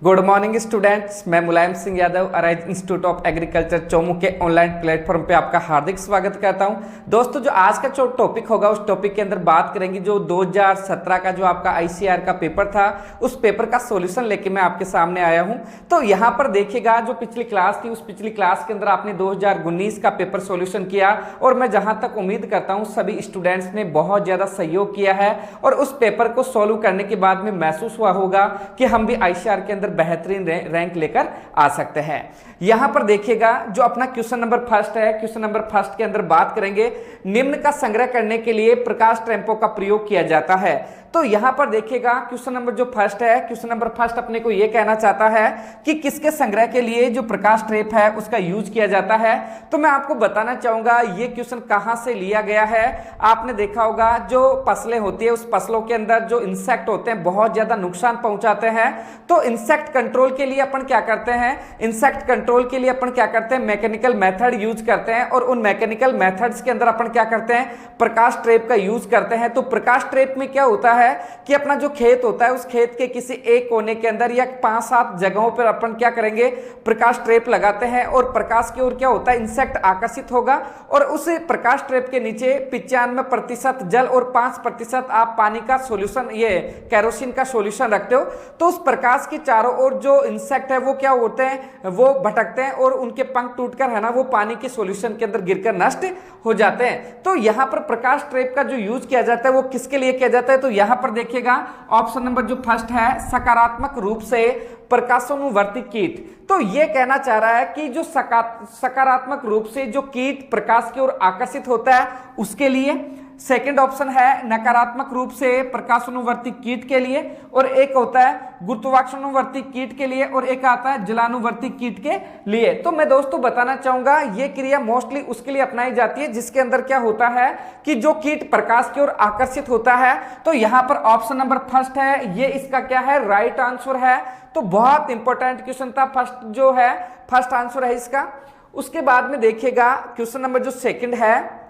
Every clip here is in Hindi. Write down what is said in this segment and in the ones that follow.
गुड मॉर्निंग स्टूडेंट्स, मैं Mulayam Singh Yadav arise institute of agriculture Chomu के ऑनलाइन प्लेटफॉर्म पे आपका हार्दिक स्वागत करता हूं। दोस्तों, जो आज का जो टॉपिक होगा उस टॉपिक के अंदर बात करेंगे जो 2017 का जो आपका आईसीआर का पेपर था, उस पेपर का सॉल्यूशन लेके मैं आपके सामने आया हूं। तो यहां पर देखिएगा, जो पिछली क्लास थी उस पिछली क्लास के अंदर आपने 2019 का पेपर सॉल्यूशन किया और मैं जहां तक उम्मीद करता हूं सभी स्टूडेंट्स ने बहुत ज्यादा सहयोग किया है और उस पेपर को सॉल्व करने के बाद में महसूस हुआ होगा कि हम भी आईसीआर के अंदर बेहतरीन रैंक लेकर आ सकते हैं। यहां पर देखिएगा, जो अपना क्वेश्चन नंबर फर्स्ट है, क्वेश्चन नंबर फर्स्ट के अंदर बात करेंगे निम्न का संग्रह करने के लिए प्रकाश टेम्पो का प्रयोग किया जाता है। तो यहां पर देखिएगा, क्वेश्चन नंबर जो फर्स्ट है, क्वेश्चन नंबर फर्स्ट अपने को यह कहना चाहता है कि किसके संग्रह के लिए जो प्रकाश टेप है उसका यूज किया जाता है। तो मैं आपको बताना चाहूंगा ये क्वेश्चन कहां से लिया गया है। आपने देखा होगा जो फसलें होती है उस फसलों के अंदर जो इंसेक्ट होते हैं बहुत ज्यादा नुकसान पहुंचाते हैं। तो इंसेक्ट कंट्रोल के लिए अपन क्या करते हैं, इंसेक्ट कंट्रोल के लिए अपन क्या करते हैं, मैकेनिकल मेथड यूज करते हैं और उन मैकेनिकल मेथड्स के अंदर अपन क्या करते हैं, प्रकाश ट्रेप का यूज करते हैं। तो प्रकाश ट्रेप में क्या होता है कि अपना जो खेत होता है उस खेत के किसी एक कोने के अंदर या 5-7 जगहों पर अपन क्या करेंगे, प्रकाश ट्रेप लगाते हैं और प्रकाश की ओर क्या होता है, इंसेक्ट आकर्षित होगा और उस प्रकाश ट्रेप के नीचे 95% जल और 5% आप पानी का सॉल्यूशन, ये केरोसिन का सॉल्यूशन रखते हो। तो उस प्रकाश के चारों ओर जो इंसेक्ट है वो क्या होते हैं, वो भटकते हैं और उनके पंख टूटकर है ना वो पानी के सॉल्यूशन के अंदर गिरकर नष्ट हो जाते हैं। तो यहां पर प्रकाश ट्रेप का जो यूज किया जाता है वो किसके लिए किया जाता है, तो यहां पर देखिएगा ऑप्शन नंबर जो फर्स्ट है, सकारात्मक रूप से प्रकाशानुवर्ती कीट। तो यह कहना चाह रहा है कि जो सकारात्मक रूप से जो कीट प्रकाश की ओर आकर्षित होता है उसके लिए। सेकंड ऑप्शन है नकारात्मक रूप से प्रकाशानुवर्ती कीट के लिए और एक होता है गुरुत्वाकर्षणानुवर्ती कीट के लिए और एक आता है जलानुवर्ती कीट के लिए। तो मैं दोस्तों बताना चाहूंगा ये क्रिया मोस्टली उसके लिए अपनाई जाती है जिसके अंदर क्या होता है कि जो कीट प्रकाश की ओर आकर्षित होता है। तो यहां पर ऑप्शन नंबर फर्स्ट है, ये इसका क्या है, राइट आंसर है। तो बहुत इंपॉर्टेंट क्वेश्चन था, फर्स्ट जो है फर्स्ट आंसर है इसका। उसके बाद में देखिएगा क्वेश्चन नंबर जो सेकंड है,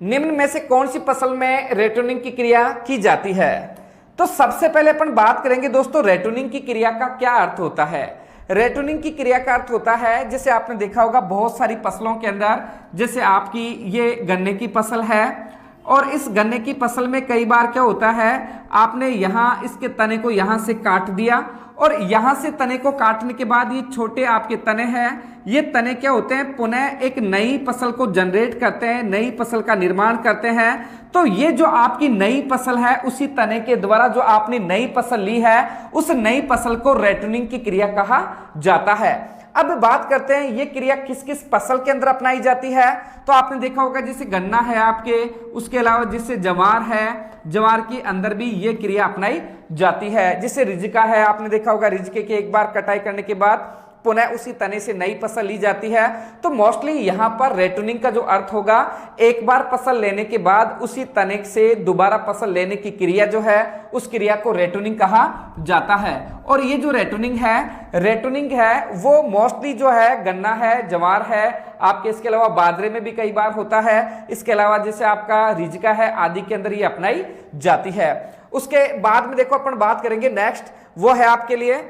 निम्न में से कौन सी फसल में रेटोनिंग की क्रिया की जाती है। तो सबसे पहले अपन बात करेंगे दोस्तों रेटोनिंग की क्रिया का क्या अर्थ होता है। रेटोनिंग की क्रिया का अर्थ होता है, जैसे आपने देखा होगा बहुत सारी फसलों के अंदर, जैसे आपकी ये गन्ने की फसल है और इस गन्ने की फसल में कई बार क्या होता है, आपने यहां इसके तने को यहां से काट दिया और यहां से तने को काटने के बाद ये छोटे आपके तने हैं, ये तने क्या होते हैं, पुनः एक नई फसल को जनरेट करते हैं, नई फसल का निर्माण करते हैं। तो ये जो आपकी नई फसल है उसी तने के द्वारा जो आपने नई फसल ली है उस नई फसल को रेटोनिंग की क्रिया कहा जाता है। अब बात करते हैं ये क्रिया किस किस फसल के अंदर अपनाई जाती है। तो आपने देखा होगा जैसे गन्ना है आपके, उसके अलावा जिससे जवार है, जवार के अंदर भी ये क्रिया अपनाई जाती है। जैसे रिजिका है, आपने देखा होगा रिजिके की एक बार कटाई करने के बाद पुनः उसी तने से नई फसल ली जाती है। तो मोस्टली यहां पर रेटोनिंग का जो अर्थ होगा, एक बार फसल लेने के बाद उसी तने से दोबारा फसल लेने की क्रिया जो है उस क्रिया को रेटोनिंग कहा जाता है। और ये जो रेटोनिंग है वो मोस्टली जो है गन्ना है, जवार है आपके, इसके अलावा बाजरे में भी कई बार होता है, इसके अलावा जैसे आपका रिजिका है आदि के अंदर ये अपनाई जाती है। उसके बाद में देखो अपन बात करेंगे नेक्स्ट, वो है आपके लिए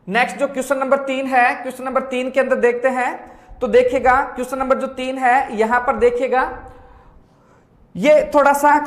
नेक्स्ट जो क्वेश्चन नंबर 3 है। क्वेश्चन नंबर 3 के अंदर देखते हैं, तो देखिएगा क्वेश्चन नंबर जो 3 है यहां पर देखिएगा ये थोड़ा सा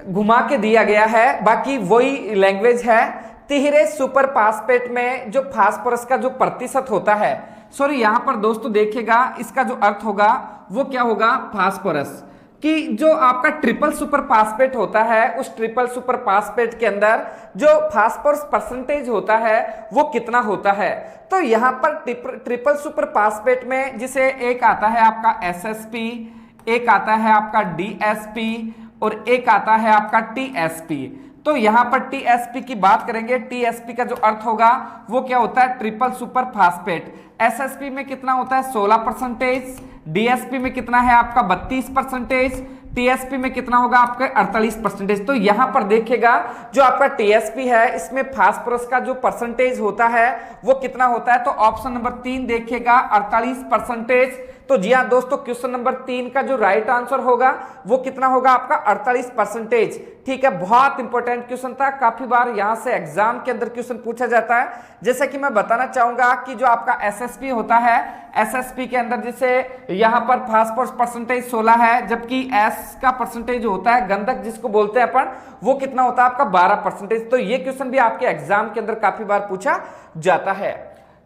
घुमा के दिया गया है, बाकी वही लैंग्वेज है। तिहरे सुपर फास्फेट में जो फास्फोरस का जो प्रतिशत होता है, सॉरी यहां पर दोस्तों देखिएगा इसका जो अर्थ होगा वो क्या होगा, फास्फोरस कि जो आपका ट्रिपल सुपर फास्फेट होता है उस ट्रिपल सुपर फास्फेट के अंदर जो फास्फोरस परसेंटेज होता है वो कितना होता है। तो यहां पर ट्रिपल सुपर फास्फेट में जिसे एक आता है आपका एसएसपी, एक आता है आपका डीएसपी और एक आता है आपका टीएसपी। तो यहां पर टीएसपी की बात करेंगे, टीएसपी का जो अर्थ होगा वो क्या होता है, ट्रिपल सुपर फास्फेट। एसएसपी में कितना होता है, 16%, डीएसपी में कितना है आपका 32%, टीएसपी में कितना होगा आपका 48%। तो यहां पर देखिएगा जो आपका टीएसपी है इसमें फास्फोरस का जो परसेंटेज होता है वो कितना होता है, तो ऑप्शन नंबर 3 देखिएगा 48%। तो जी हाँ दोस्तों, क्वेश्चन नंबर 3 का जो राइट आंसर होगा वो कितना होगा आपका 48%। ठीक है, बहुत इंपॉर्टेंट क्वेश्चन था, काफी बार यहां से एग्जाम के अंदर क्वेश्चन पूछा जाता है। जैसे कि मैं बताना चाहूंगा कि जो आपका एसएसपी होता है, एसएसपी के अंदर जैसे यहां पर फास्फोरस परसेंटेज 16 है, जबकि एस का परसेंटेज होता है गंधक जिसको बोलते हैं अपन, वो कितना होता है आपका 12%। तो ये क्वेश्चन भी आपके एग्जाम के अंदर काफी बार पूछा जाता है।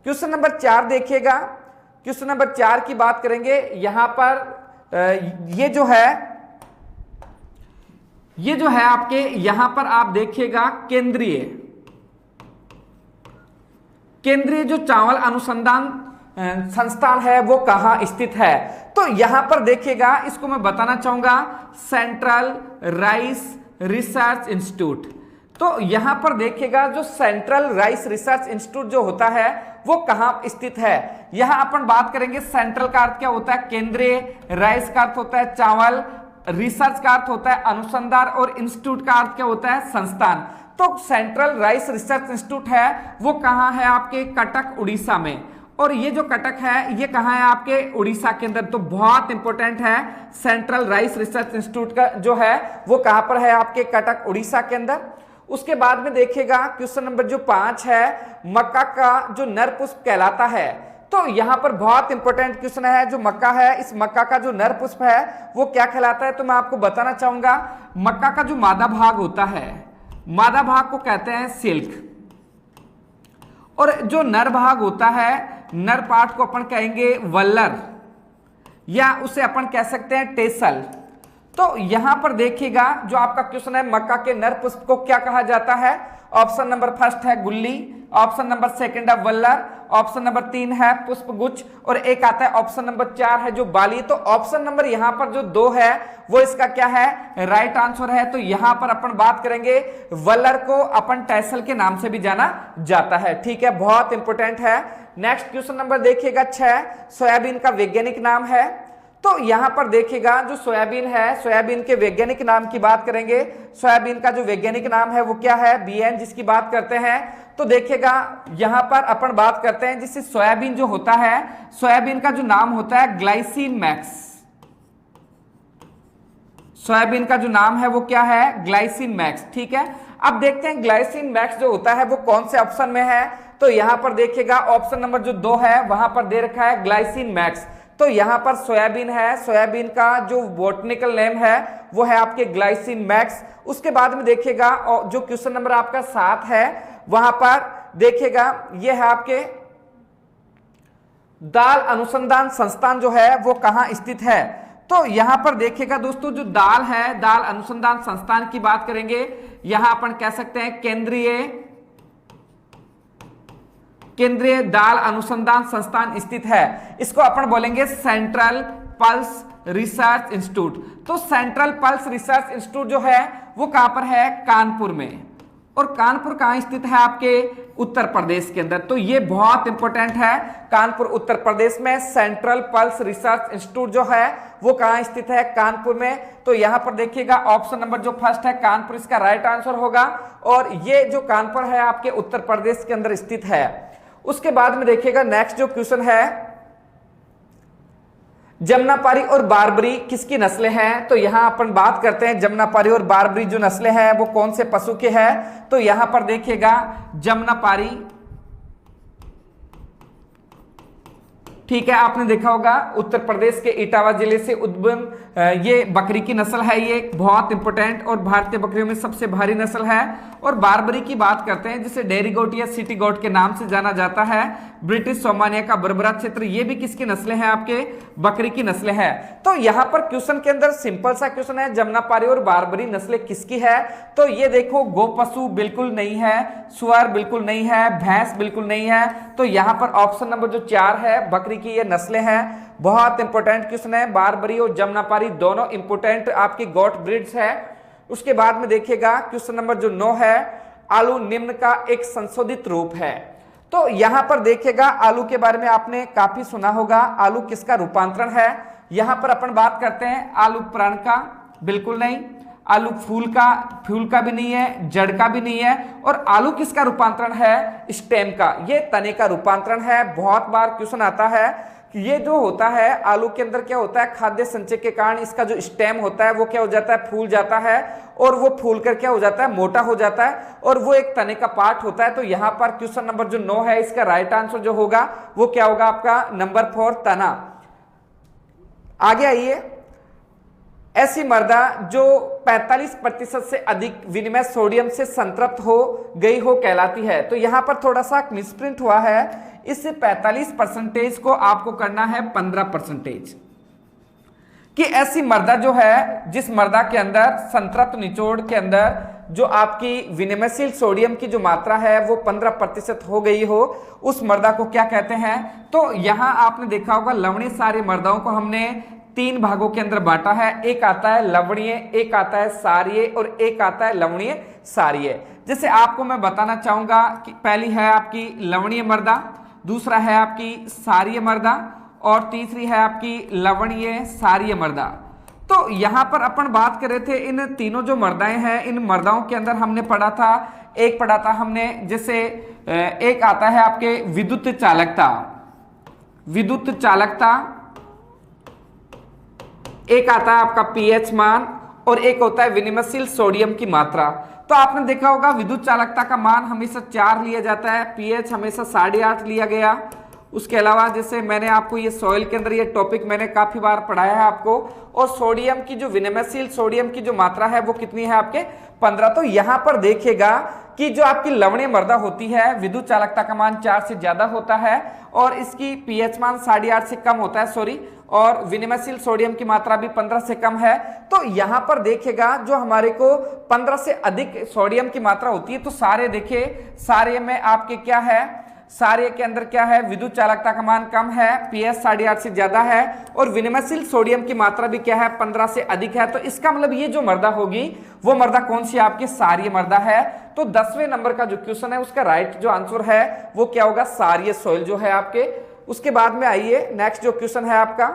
क्वेश्चन नंबर 4 देखिएगा, क्वेश्चन नंबर 4 की बात करेंगे। यहां पर ये जो है आपके यहां पर आप देखिएगा केंद्रीय जो चावल अनुसंधान संस्थान है वो कहां स्थित है। तो यहां पर देखिएगा, इसको मैं बताना चाहूंगा सेंट्रल राइस रिसर्च इंस्टीट्यूट। तो यहां पर देखिएगा जो सेंट्रल राइस रिसर्च इंस्टीट्यूट जो होता है वो कहां स्थित है। यहां अपन बात करेंगे, सेंट्रल का अर्थ क्या होता है केंद्रीय, राइस का अर्थ होता है चावल, रिसर्च का अर्थ होता है अनुसंधान और इंस्टीट्यूट का अर्थ क्या होता है संस्थान। तो सेंट्रल राइस रिसर्च इंस्टीट्यूट है वो कहां है आपके कटक उड़ीसा में, और ये जो कटक है ये कहां है आपके उड़ीसा के अंदर। तो बहुत इंपॉर्टेंट है, सेंट्रल राइस रिसर्च इंस्टीट्यूट का जो है वो कहां पर है आपके कटक उड़ीसा के अंदर। उसके बाद में देखिएगा क्वेश्चन नंबर जो 5 है, मक्का का जो नर पुष्प कहलाता है। तो यहां पर बहुत इंपॉर्टेंट क्वेश्चन है, जो मक्का है इस मक्का का जो नर पुष्प है वो क्या कहलाता है। तो मैं आपको बताना चाहूंगा, मक्का का जो मादा भाग होता है, मादा भाग को कहते हैं सिल्क, और जो नर भाग होता है, नर पार्ट को अपन कहेंगे वल्लर, या उसे अपन कह सकते हैं टेसल। तो यहां पर देखिएगा जो आपका क्वेश्चन है, मक्का के नर पुष्प को क्या कहा जाता है। ऑप्शन नंबर फर्स्ट है गुल्ली, ऑप्शन नंबर सेकंड है वल्लर, ऑप्शन नंबर 3 है पुष्पगुच्छ, और एक आता है ऑप्शन नंबर 4 है जो बाली। तो ऑप्शन नंबर यहां पर जो 2 है वो इसका क्या है राइट आंसर है। तो यहां पर अपन बात करेंगे वल्लर को अपन टैसल के नाम से भी जाना जाता है। ठीक है, बहुत इंपॉर्टेंट है। नेक्स्ट क्वेश्चन नंबर देखिएगा 6, सोयाबीन का वैज्ञानिक नाम है। तो यहां पर देखिएगा जो सोयाबीन है, सोयाबीन के वैज्ञानिक नाम की बात करेंगे। सोयाबीन का जो वैज्ञानिक नाम है वो क्या है, बीएन जिसकी बात करते हैं। तो देखिएगा यहां पर अपन बात करते हैं, जिससे सोयाबीन जो होता है, सोयाबीन का जो नाम होता है ग्लाइसिन मैक्स। सोयाबीन का जो नाम है वो क्या है ग्लाइसिन मैक्स। ठीक है, अब देखते हैं ग्लाइसिन मैक्स जो होता है वो कौन से ऑप्शन में है। तो यहां पर देखिएगा ऑप्शन नंबर जो 2 है वहां पर दे रखा है ग्लाइसिन मैक्स। तो यहां पर सोयाबीन है, सोयाबीन का जो बॉटनिकल नेम है वो है आपके ग्लाइसिन मैक्स। उसके बाद में देखिएगा जो क्वेश्चन नंबर आपका 7 है वहां पर देखिएगा ये है आपके दाल अनुसंधान संस्थान जो है वो कहां स्थित है। तो यहां पर देखिएगा दोस्तों जो दाल है, दाल अनुसंधान संस्थान की बात करेंगे, यहां अपन कह सकते हैं केंद्रीय दाल अनुसंधान संस्थान स्थित है। इसको अपन बोलेंगे सेंट्रल पल्स रिसर्च इंस्टीट्यूट। तो सेंट्रल पल्स रिसर्च इंस्टीट्यूट जो है वो कहां पर है कानपुर में, और कानपुर कहां स्थित है आपके उत्तर प्रदेश के अंदर। तो ये बहुत इंपॉर्टेंट है, कानपुर उत्तर प्रदेश में सेंट्रल पल्स रिसर्च इंस्टीट्यूट जो है वो कहां स्थित है कानपुर में। तो यहां पर देखिएगा ऑप्शन नंबर जो फर्स्ट है कानपुर इसका राइट आंसर होगा, और ये जो कानपुर है आपके उत्तर प्रदेश के अंदर स्थित है। उसके बाद में देखिएगा नेक्स्ट जो क्वेश्चन है, जमुनापारी और बारबरी किसकी नस्लें हैं। तो यहां अपन बात करते हैं जमुनापारी और बारबरी जो नस्लें हैं वो कौन से पशु के हैं। तो यहां पर देखिएगा जमुनापारी, ठीक है, आपने देखा होगा उत्तर प्रदेश के इटावा जिले से उद्भव ये बकरी की नस्ल है, ये बहुत इंपॉर्टेंट और भारतीय बकरियों में सबसे भारी नस्ल है। और बारबरी की बात करते हैं जिसे डेयरी गोट या सिटी गोट के नाम से जाना जाता है, ब्रिटिश सोमानिया का बरबरा क्षेत्र, ये भी किसकी नस्लें हैं आपके बकरी की नस्लें हैं। तो यहां पर क्वेश्चन के अंदर सिंपल सा क्वेश्चन है, जमुनापारी और बारबरी नस्लें किसकी है। तो ये देखो गो पशु बिल्कुल नहीं है, सुअर बिल्कुल नहीं है, भैंस बिल्कुल नहीं है। तो यहां पर ऑप्शन नंबर जो 4 है बकरी की ये नस्लें हैं। बहुत इंपॉर्टेंट क्वेश्चन है, बारबरी और जमुनापारी दोनों इंपॉर्टेंट आपकी गोट ब्रीड्स है। उसके बाद में देखिएगा क्वेश्चन नंबर जो 9 है, आलू निम्न का एक संशोधित रूप है। तो यहां पर देखिएगा आलू के बारे में आपने काफी सुना होगा, आलू किसका रूपांतरण है। यहां पर अपन बात करते हैं आलू प्राण का बिल्कुल नहीं, आलू फूल का भी नहीं है, जड़ का भी नहीं है, और आलू किसका रूपांतरण है स्टेम का, ये तने का रूपांतरण है। बहुत बार क्वेश्चन आता है ये जो होता है आलू के अंदर क्या होता है, खाद्य संचय के कारण इसका जो स्टेम होता है वो क्या हो जाता है, फूल जाता है, और वो फूल कर क्या हो जाता है, मोटा हो जाता है, और वो एक तने का पार्ट होता है। तो यहां पर क्वेश्चन नंबर जो 9 है इसका राइट आंसर जो होगा वो क्या होगा आपका नंबर 4 तना। आगे आइए, ऐसी मृदा जो 45% से अधिक विनिमय सोडियम से संतृप्त हो गई हो कहलाती है। तो यहां पर थोड़ा सा मिसप्रिंट हुआ है, इससे 45% को आपको करना है 15%। कि ऐसी मृदा जो है जिस मृदा के अंदर संतृप्त निचोड़ के अंदर जो आपकी विनिमयशील सोडियम की जो मात्रा है वो 15% हो गई हो, उस मृदा को क्या कहते हैं। तो यहां आपने देखा होगा लवणीय सारी मृदाओं को हमने 3 भागों के अंदर बांटा है। एक आता है लवणीय, एक आता है सारीय, और एक आता है लवणीय सारीय। जैसे आपको मैं बताना चाहूंगा कि पहली है आपकी लवणीय मृदा, दूसरा है आपकी सारीय मृदा, और तीसरी है आपकी लवणीय सारीय मृदा। तो यहां पर अपन बात कर रहे थे इन तीनों जो मृदाएं हैं, इन मृदाओं के अंदर हमने पढ़ा था, एक पढ़ा था हमने जैसे एक आता है आपके विद्युत चालकता, विद्युत चालकता, एक आता है आपका पीएच मान, और एक होता है विनिमयशील सोडियम की मात्रा। तो आपने देखा होगा विद्युत चालकता का मान हमेशा 4 लिया जाता है, पीएच हमेशा 8.5 लिया गया। उसके अलावा जैसे मैंने आपको ये सॉइल के अंदर ये टॉपिक मैंने काफी बार पढ़ाया है आपको, और सोडियम की जो विनिमयशील सोडियम की जो मात्रा है वो कितनी है आपके 15। तो यहां पर देखिएगा कि जो आपकी लवणीय मृदा होती है विद्युत चालकता का मान 4 से ज्यादा होता है, और इसकी पीएच मान 8.5 से कम होता है, सॉरी, और विनिमयशील सोडियम की मात्रा भी 15 से कम है। तो यहां पर देखिएगा जो हमारे को 15 से अधिक सोडियम की मात्रा होती है, तो सारे देखिए सारे में आपके क्या है, सारे के अंदर क्या है, विद्युत चालकता का मान कम है, पीएच 8.5 से ज्यादा है, और विनिमयशील सोडियम की मात्रा भी क्या है 15 से अधिक है। तो इसका मतलब ये जो मृदा होगी वो मृदा कौन सी आपकी सारीय मृदा है। तो 10वें नंबर का जो क्वेश्चन है उसका राइट जो आंसर है वो क्या होगा, सारीय सॉइल जो है आपके। उसके बाद में आइए नेक्स्ट जो क्वेश्चन है आपका,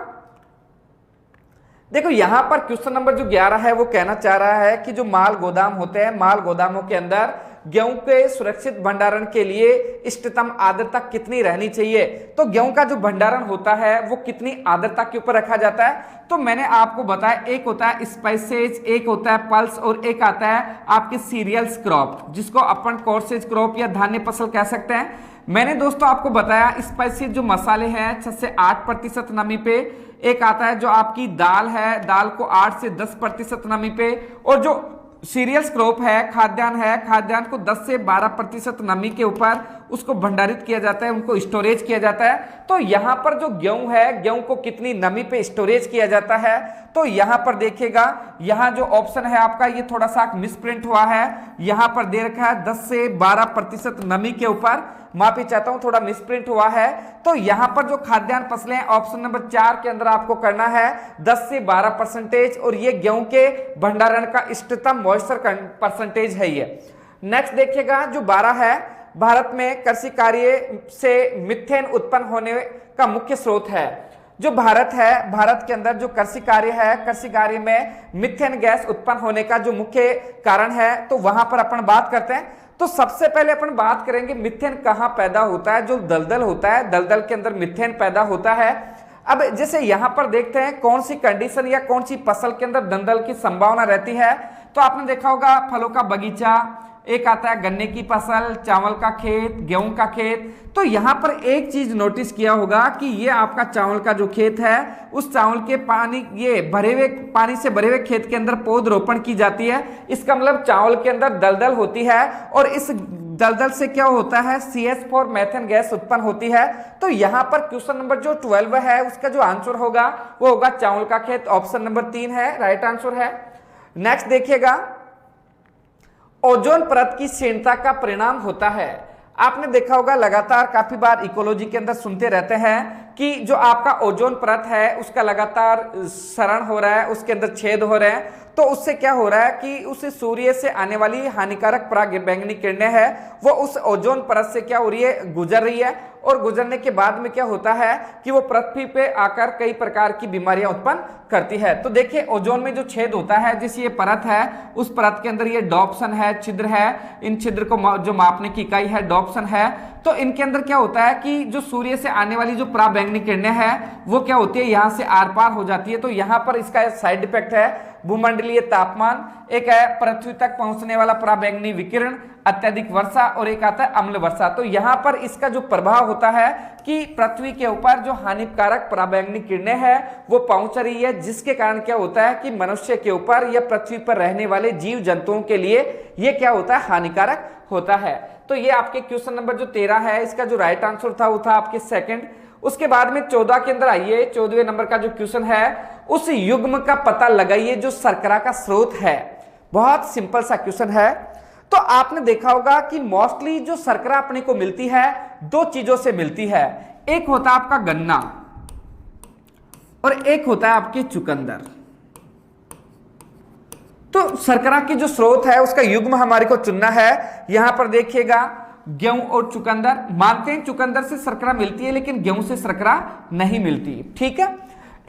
देखो यहां पर क्वेश्चन नंबर जो 11 है वो कहना चाह रहा है कि जो माल गोदाम होते हैं, माल गोदामों के अंदर गेहूं के सुरक्षित भंडारण के लिए इष्टतम आर्द्रता कितनी रहनी चाहिए। तो गेहूं का जो भंडारण होता है वो कितनी आर्द्रता के ऊपर रखा जाता है। तो मैंने आपको बताया एक होता है स्पाइसेज, एक होता है पल्स, और एक आता है आपके सीरियल्स क्रॉप, जिसको अपन कोर्सेज क्रॉप या धान्य फसल कह सकते हैं। मैंने दोस्तों आपको बताया स्पाइसेज जो मसाले हैं 6 से 8% नमी पे, एक आता है जो आपकी दाल है, दाल को 8 से 10% नमी पे, और जो सीरियल्स क्रॉप है, खाद्यान्न को 10 से 12% नमी के ऊपर उसको भंडारित किया जाता है, उनको स्टोरेज किया जाता है। तो यहां पर जो गेहूं है, गेहूं को कितनी नमी पे स्टोरेज किया जाता है। तो यहां पर देखिएगा, यहां जो ऑप्शन है आपका ये थोड़ा सा मिसप्रिंट हुआ है, यहां पर दे रखा है 10 से 12% नमी के ऊपर, माफी चाहता हूं थोड़ा मिसप्रिंट हुआ है। तो यहां पर जो खाद्यान्न फसलें ऑप्शन नंबर 4 के अंदर आपको करना है 10 से 12%, और ये गेहूं के भंडारण का इष्टतम मॉइस्चर परसेंटेज है ये। नेक्स्ट देखिएगा जो 12 है, भारत में कृषि कार्य से मीथेन उत्पन्न होने का मुख्य स्रोत है। जो भारत है, भारत के अंदर जो कृषि कार्य है, कृषि कार्य में मीथेन गैस उत्पन्न होने का जो मुख्य कारण है, तो वहां पर अपन बात करते हैं। तो सबसे पहले अपन बात करेंगे मीथेन कहां पैदा होता है। जो दलदल होता है, दलदल के अंदर मीथेन पैदा होता है। अब जैसे यहां पर देखते हैं कौन सी कंडीशन या कौन सी फसल के अंदर दलदल की संभावना रहती है। तो आपने देखा होगा फलों का बगीचा, एक आता है गन्ने की फसल, चावल का खेत, गेहूं का खेत। तो यहां पर एक चीज नोटिस किया होगा कि ये आपका चावल का जो खेत है, उस चावल के पानी से भरे हुए खेत के अंदर पौधरोपण की जाती है। इसका मतलब चावल के अंदर दलदल होती है, और इस दलदल से क्या होता है, CH4 मीथेन गैस उत्पन्न होती है। तो यहां पर क्वेश्चन नंबर जो 12 है उसका जो आंसर होगा वो होगा चावल का खेत, ऑप्शन नंबर 3 है राइट आंसर है। नेक्स्ट देखिएगा, ओजोन परत की क्षीणता का परिणाम होता है। आपने देखा होगा लगातार काफी बार इकोलॉजी के अंदर सुनते रहते हैं कि जो आपका ओजोन परत है उसका लगातार क्षरण हो रहा है, उसके अंदर छेद हो रहे हैं। तो उससे क्या हो रहा है कि उस सूर्य से आने वाली हानिकारक पराबैंगनी किरणें है वो उस ओजोन परत से क्या हो रही है, गुजर रही है, और गुजरने के बाद में क्या होता है कि वो पृथ्वी पे आकर कई प्रकार की बीमारियां उत्पन्न करती है। तो देखिए ओजोन में जो छेद होता है, जिस ये परत है, उस परत के अंदर ये डॉप्सन है, छिद्र है, इन छिद्र को जो मापने की इकाई है डॉप्सन है। तो इनके अंदर क्या होता है कि जो सूर्य से आने वाली जो पराबैंगनी किरणें हैं वो क्या होती है, यहां से आर पार हो जाती है। तो यहां पर इसका साइड इफेक्ट है भूमंडलीय तापमान, एक है पृथ्वी तक पहुंचने वाला पराबैंगनी विकिरण, अत्यधिक वर्षा, और एक आता है अम्ल वर्षा। तो यहां पर इसका जो प्रभाव होता है कि पृथ्वी के ऊपर जो हानिकारक पराबैंगनी किरणें हैं वो पहुंच रही है, जिसके कारण क्या होता है कि मनुष्य के ऊपर या पृथ्वी पर रहने वाले जीव जंतुओं के लिए ये क्या होता है, हानिकारक होता है। तो ये आपके क्वेश्चन नंबर जो 13 है इसका जो राइट आंसर था वो था आपके सेकंड। उसके बाद में 14 के अंदर आइए, 14वें नंबर का जो क्वेश्चन है, उस युग्म का पता लगाइए जो शर्करा का स्रोत है। बहुत सिंपल सा क्वेश्चन है। तो आपने देखा होगा कि मोस्टली जो शर्करा अपने को मिलती है दो चीजों से मिलती है, एक होता है आपका गन्ना और एक होता है आपके चुकंदर। तो शर्करा की जो स्रोत है उसका युग्म हमारे को चुनना है। यहां पर देखिएगा गेहूं और चुकंदर, मानते हैं चुकंदर से शर्करा मिलती है लेकिन गेहूं से शर्करा नहीं मिलती, ठीक है।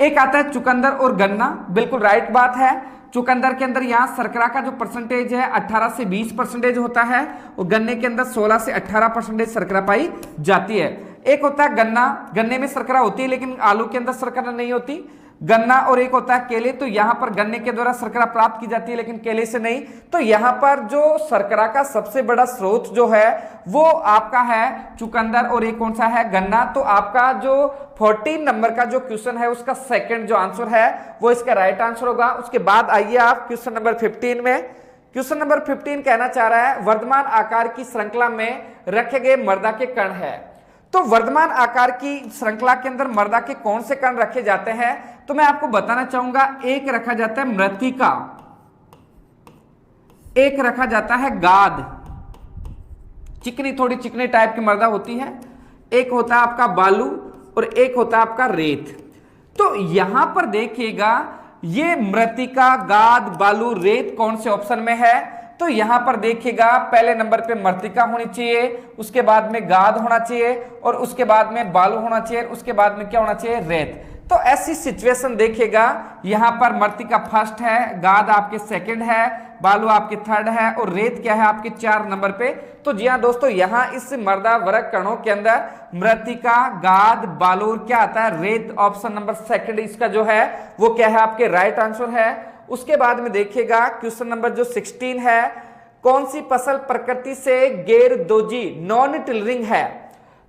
एक आता है चुकंदर और गन्ना, बिल्कुल राइट बात है। चुकंदर के अंदर यहाँ शर्करा का जो परसेंटेज है 18 से 20% होता है, और गन्ने के अंदर 16 से 18% शर्करा पाई जाती है। एक होता है गन्ना, गन्ने में शर्करा होती है लेकिन आलू के अंदर शर्करा नहीं होती, गन्ना। और एक होता है केले, तो यहां पर गन्ने के द्वारा शर्करा प्राप्त की जाती है लेकिन केले से नहीं। तो यहां पर जो शर्करा का सबसे बड़ा स्रोत जो है वो आपका है चुकंदर, और एक कौन सा है, गन्ना। तो आपका जो 14 नंबर का जो क्वेश्चन है उसका सेकंड जो आंसर है वो इसका राइट आंसर होगा। उसके बाद आइए आप क्वेश्चन नंबर 15 में। क्वेश्चन नंबर 15 कहना चाह रहा है वर्धमान आकार की श्रृंखला में रखे गए मृदा के कण है। तो वर्धमान आकार की श्रृंखला के अंदर मृदा के कौन से कण रखे जाते हैं, तो मैं आपको बताना चाहूंगा। एक रखा जाता है मृत्तिका, एक रखा जाता है गाद, चिकनी थोड़ी चिकनी टाइप की मृदा होती है, एक होता है आपका बालू और एक होता है आपका रेत। तो यहां पर देखिएगा ये मृत्तिका, गाद, बालू, रेत कौन से ऑप्शन में है, तो यहां पर देखिएगा पहले नंबर पे मृत्तिका होनी चाहिए, उसके बाद में गाद होना चाहिए, और उसके बाद में बालू होना चाहिए, उसके बाद में क्या होना चाहिए, रेत। तो ऐसी सिचुएशन देखिएगा यहां पर मृत्तिका फर्स्ट है, गाद आपके सेकंड है, बालू आपके थर्ड है, और रेत क्या है आपके 4 नंबर पे। तो जी हाँ दोस्तों, यहां इस मृदा वर्ग कणों के अंदर मृत्तिका, गाद, बालू क्या आता है, रेत। ऑप्शन नंबर सेकंड इसका जो है वो क्या है, आपके राइट आंसर है। उसके बाद में देखिएगा क्वेश्चन नंबर जो 16 है, कौन सी फसल प्रकृति से गैर दोजी नॉन टिलरिंग है।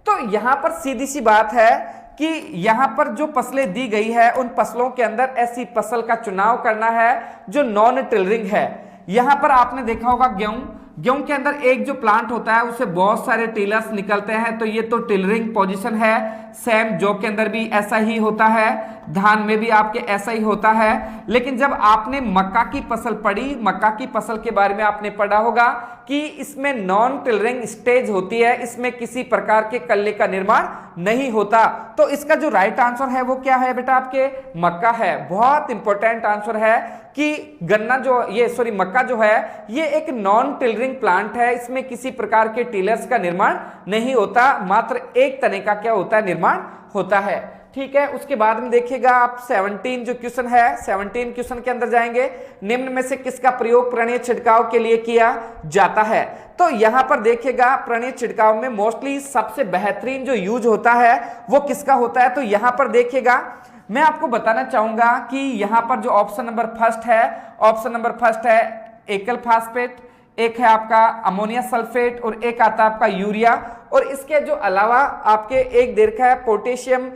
तो यहां पर सीधी सी बात है कि यहां पर जो फसलें दी गई है उन फसलों के अंदर ऐसी फसल का चुनाव करना है जो नॉन टिलरिंग है। यहां पर आपने देखा होगा गेहूं, गेहूं के अंदर एक जो प्लांट होता है उससे बहुत सारे टिलर्स निकलते हैं, तो ये तो टिलरिंग पोजीशन है। सेम जौ के अंदर भी ऐसा ही होता है, धान में भी आपके ऐसा ही होता है। लेकिन जब आपने मक्का की फसल पढ़ी, मक्का की फसल के बारे में आपने पढ़ा होगा कि इसमें नॉन टिलरिंग स्टेज होती है, इसमें किसी प्रकार के कल्ले का निर्माण नहीं होता। तो इसका जो राइट आंसर है वो क्या है बेटा, आपके मक्का है। बहुत इंपॉर्टेंट आंसर है कि गन्ना जो मक्का जो है ये एक नॉन टिलरिंग प्लांट है, इसमें किसी प्रकार के टिलर्स का निर्माण नहीं होता, मात्र एक तने का क्या होता है, निर्माण होता है। ठीक है। उसके बाद में देखिएगा आप 17 जो क्वेश्चन है, 17 क्वेश्चन के अंदर जाएंगे, निम्न में से किसका प्रयोग प्रणीय छिड़काव के लिए किया जाता है। तो यहां पर देखिएगा प्रणीय छिड़काव में मोस्टली सबसे बेहतरीन जो यूज होता है वो किसका होता है। तो यहां पर देखिएगा मैं आपको बताना चाहूंगा कि यहां पर जो ऑप्शन नंबर फर्स्ट है, ऑप्शन नंबर फर्स्ट है एकल फास्फेट, एक है आपका अमोनिया सल्फेट और एक आता है आपका यूरिया। और इसके जो अलावा आपके एक दे रखा है पोटेशियम,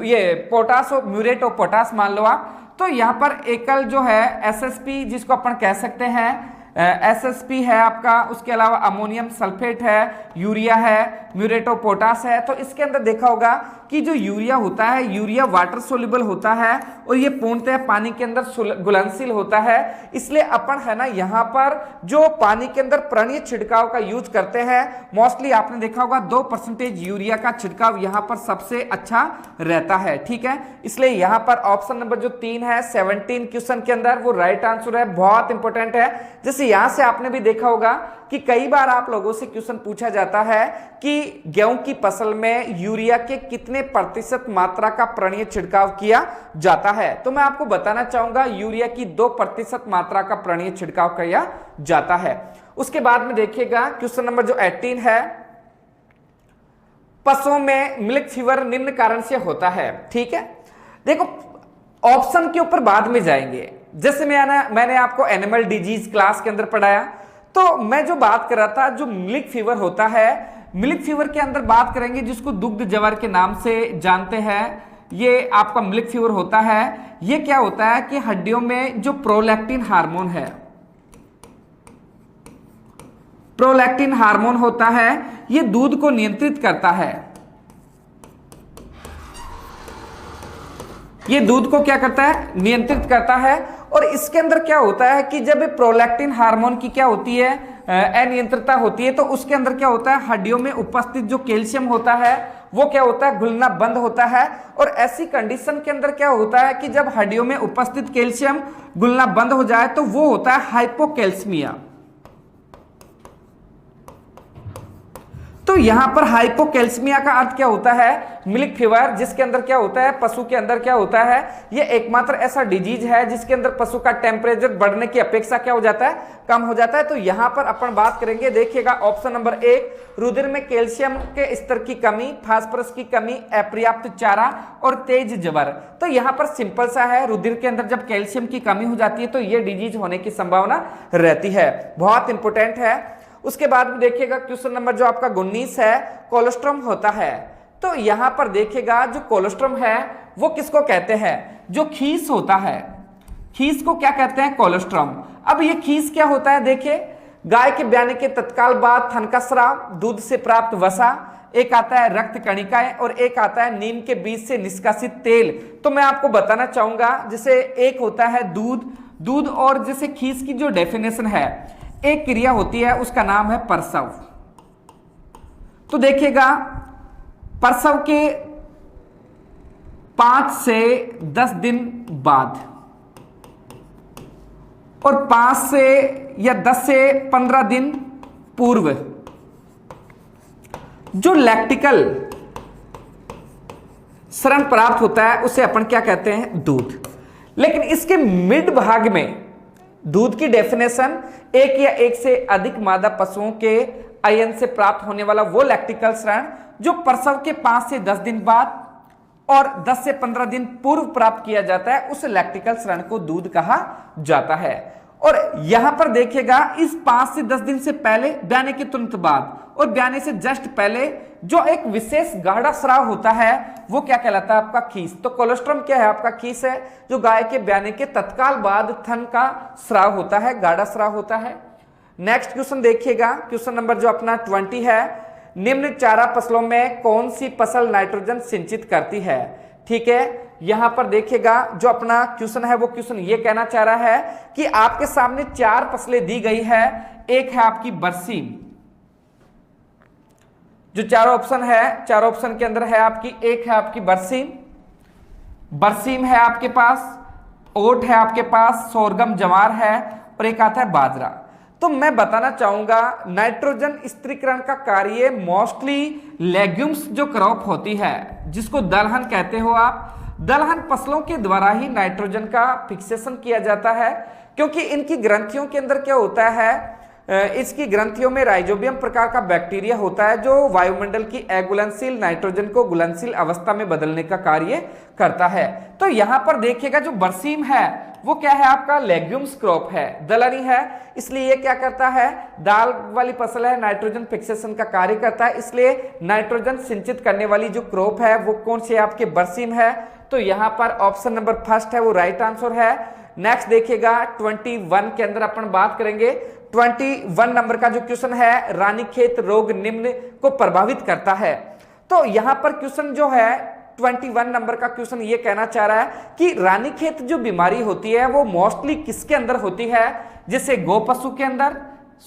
ये पोटास और म्यूरेट ऑफ पोटास मान लो आप। तो यहाँ पर एकल जो है एसएसपी जिसको अपन कह सकते हैं एसएसपी है आपका, उसके अलावा अमोनियम सल्फेट है, यूरिया है, म्यूरेट ऑफ पोटास है। तो इसके अंदर देखा होगा कि जो यूरिया होता है, यूरिया वाटर सोल्यूबल होता है और ये पूर्णतः पानी के अंदर घुलनशील होता है। इसलिए अपन है ना यहाँ पर जो पानी के अंदर प्रणीय छिड़काव का यूज करते हैं, मोस्टली आपने देखा होगा 2% यूरिया का छिड़काव यहाँ पर सबसे अच्छा रहता है। ठीक है, इसलिए यहाँ पर ऑप्शन नंबर जो 3 है 17 क्वेश्चन के अंदर वो राइट आंसर है, बहुत इंपॉर्टेंट है। जैसे यहां से आपने भी देखा होगा कि कई बार आप लोगों से क्वेश्चन पूछा जाता है कि गेहूं की फसल में यूरिया के कितने प्रतिशत मात्रा का प्रणीय छिड़काव किया जाता है। तो मैं आपको बताना चाहूंगा यूरिया की 2% मात्रा का प्रणीय छिड़काव किया जाता है। उसके बाद में देखिएगा क्वेश्चन नंबर जो 18 है, पशुओं में मिल्क फीवर निम्न कारण से होता है। ठीक है, देखो ऑप्शन के ऊपर बाद में जाएंगे। जैसे मैंने आपको एनिमल डिजीज क्लास के अंदर पढ़ाया, तो मैं जो बात कर रहा था जो मिल्क फीवर होता है, मिल्क फीवर के अंदर बात करेंगे जिसको दुग्ध ज्वर के नाम से जानते हैं, ये आपका मिल्क फीवर होता है। ये क्या होता है कि हड्डियों में जो प्रोलैक्टिन हार्मोन है, प्रोलैक्टिन हार्मोन होता है, ये दूध को नियंत्रित करता है। ये दूध को क्या करता है, नियंत्रित करता है। और इसके अंदर क्या होता है कि जब प्रोलैक्टिन हार्मोन की क्या होती है, अनियंत्रितता होती है, तो उसके अंदर क्या होता है, हड्डियों में उपस्थित जो कैल्शियम होता है वो क्या होता है, घुलना बंद होता है। और ऐसी कंडीशन के अंदर क्या होता है कि जब हड्डियों में उपस्थित कैल्शियम घुलना बंद हो जाए तो वो होता है हाइपोकैल्सीमिया। तो यहां पर हाइपोकैल्सीमिया का अर्थ क्या होता है, मिल्क फीवर, जिसके अंदर क्या होता है, पशु के अंदर क्या होता है, ये एकमात्र ऐसा डिजीज है जिसके अंदर पशु का टेम्परेचर बढ़ने की अपेक्षा क्या हो जाता है, कम हो जाता है। तो यहां पर अपन बात करेंगे, देखिएगा ऑप्शन नंबर 1, रुधिर में कैल्शियम के स्तर की कमी, फास्फोरस की कमी, अपर्याप्त चारा और तेज ज्वर। तो यहां पर सिंपल सा है, रुधिर के अंदर जब कैल्शियम की कमी हो जाती है तो ये डिजीज होने की संभावना रहती है, बहुत इंपॉर्टेंट है। उसके बाद में देखिएगा क्वेश्चन नंबर जो आपका 19 है, कोलेस्ट्रम होता है। तो यहां पर देखिएगा जो कोलेस्ट्रम है वो किसको कहते हैं, जो खीस होता है, खीस को क्या कहते हैं, कोलेस्ट्रम। अब ये खीस क्या होता है, देखिए गाय के ब्याने के तत्काल बाद थन का स्राव, दूध से प्राप्त वसा, एक आता है रक्त कणिकाएं और एक आता है नीम के बीज से निष्कासित तेल। तो मैं आपको बताना चाहूंगा, जैसे एक होता है दूध और जैसे खीस की जो डेफिनेशन है, एक क्रिया होती है उसका नाम है प्रसव। तो देखिएगा प्रसव के 5 से 10 दिन बाद और 5 से या 10 से 15 दिन पूर्व जो लैक्टिकल स्राव प्राप्त होता है उसे अपन क्या कहते हैं, दूध। लेकिन इसके मिड भाग में दूध की डेफिनेशन एक या एक से अधिक मादा पशुओं के अयन से प्राप्त होने वाला वो लैक्टिकल स्राव जो प्रसव के 5 से 10 दिन बाद और 10 से 15 दिन पूर्व प्राप्त किया जाता है, उस लैक्टिकल स्राव को दूध कहा जाता है। और यहां पर देखिएगा इस 5 से 10 दिन से पहले, ब्याने के तुरंत बाद और ब्याने से जस्ट पहले जो एक विशेष गाढ़ा स्राव होता है वो क्या कहलाता है, आपका खीस। तो कोलेस्ट्रम क्या है, आपका खीस है, जो गाय के ब्याने के तत्काल बाद थन का स्राव होता है, गाढ़ा स्राव होता है। नेक्स्ट क्वेश्चन देखिएगा, क्वेश्चन नंबर जो अपना 20 है, निम्न चारा फसलों में कौन सी फसल नाइट्रोजन सिंचित करती है। ठीक है, यहां पर देखिएगा जो अपना क्वेश्चन है वो क्वेश्चन ये कहना चाह रहा है कि आपके सामने 4 फसलें दी गई है। एक है आपकी बरसीम, जो 4 ऑप्शन है, 4 ऑप्शन के अंदर है आपकी, एक है आपकी बरसीम है आपके पास, ओट है आपके पास, सोरगम जवार है और एक आता है बाजरा। तो मैं बताना चाहूंगा नाइट्रोजन स्थिरीकरण का कार्य मोस्टली लेग्यूम्स जो क्रॉप होती है, जिसको दलहन कहते हो आप, दलहन फसलों के द्वारा ही नाइट्रोजन का फिक्सेशन किया जाता है, क्योंकि इनकी ग्रंथियों के अंदर क्या होता है, इसकी ग्रंथियों में राइजोबियम प्रकार का बैक्टीरिया होता है जो वायुमंडल की अघुलनशील नाइट्रोजन को घुलनशील अवस्था में बदलने का कार्य करता है। तो यहां पर देखिएगा जो बरसीम है वो क्या है, आपका लेग्यूम्स क्रॉप है, दलहनी है, इसलिए ये क्या करता है, दाल वाली फसल है, नाइट्रोजन फिक्सेशन का कार्य करता है, इसलिए नाइट्रोजन सिंचित करने वाली जो क्रॉप है वो कौन सी आपके बरसीम है। तो यहां पर ऑप्शन नंबर फर्स्ट है वो राइट आंसर है। नेक्स्ट देखिएगा 21 के अंदर अपन बात करेंगे। 21 नंबर का जो क्वेश्चन है, रानीखेत रोग निम्न को प्रभावित करता है। तो यहां पर क्वेश्चन जो है 21 नंबर का क्वेश्चन ये कहना चाह रहा है कि रानीखेत जो बीमारी होती है वो मोस्टली किसके अंदर होती है, जैसे गौ पशु के अंदर,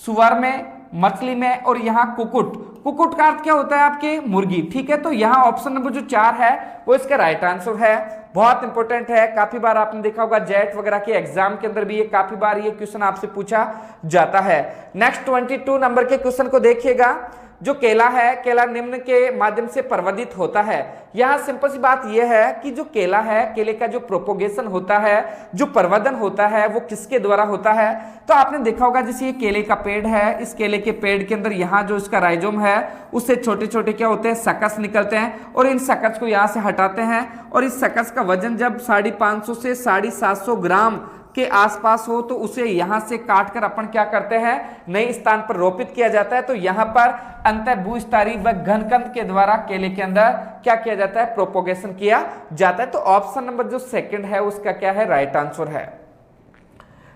सुअर में, मछली में, और यहाँ कुकुट का अर्थ क्या होता है आपके मुर्गी। ठीक है, तो यहाँ ऑप्शन नंबर जो 4 है वो इसका राइट आंसर है। बहुत इंपॉर्टेंट है, काफी बार आपने देखा होगा जेट वगैरह के एग्जाम के अंदर भी ये काफी बार ये क्वेश्चन आपसे पूछा जाता है। नेक्स्ट 22 नंबर के क्वेश्चन को देखिएगा। जो केला है, केला निम्न के माध्यम से प्रवर्धित होता है। यहां सिंपल सी बात यह है कि जो केला है, केले का जो प्रोपोगेशन होता है, जो प्रवर्धन होता है, वो किसके द्वारा होता है। तो आपने देखा होगा जैसे ये केले का पेड़ है, इस केले के पेड़ के अंदर यहाँ जो इसका राइजोम है उससे छोटे छोटे क्या होते हैं, सकस निकलते हैं, और इन सकस को यहाँ से हटाते हैं, और इस सकस का वजन जब 550 से 750 ग्राम के आसपास हो तो उसे यहां से काटकर अपन क्या करते हैं, नए स्थान पर रोपित किया जाता है। तो यहां पर अंतःभूस्थारी व घनकंद के द्वारा केले के अंदर क्या किया जाता है, प्रोपोगेशन किया जाता है। तो ऑप्शन नंबर जो सेकंड है उसका क्या है, राइट आंसर है।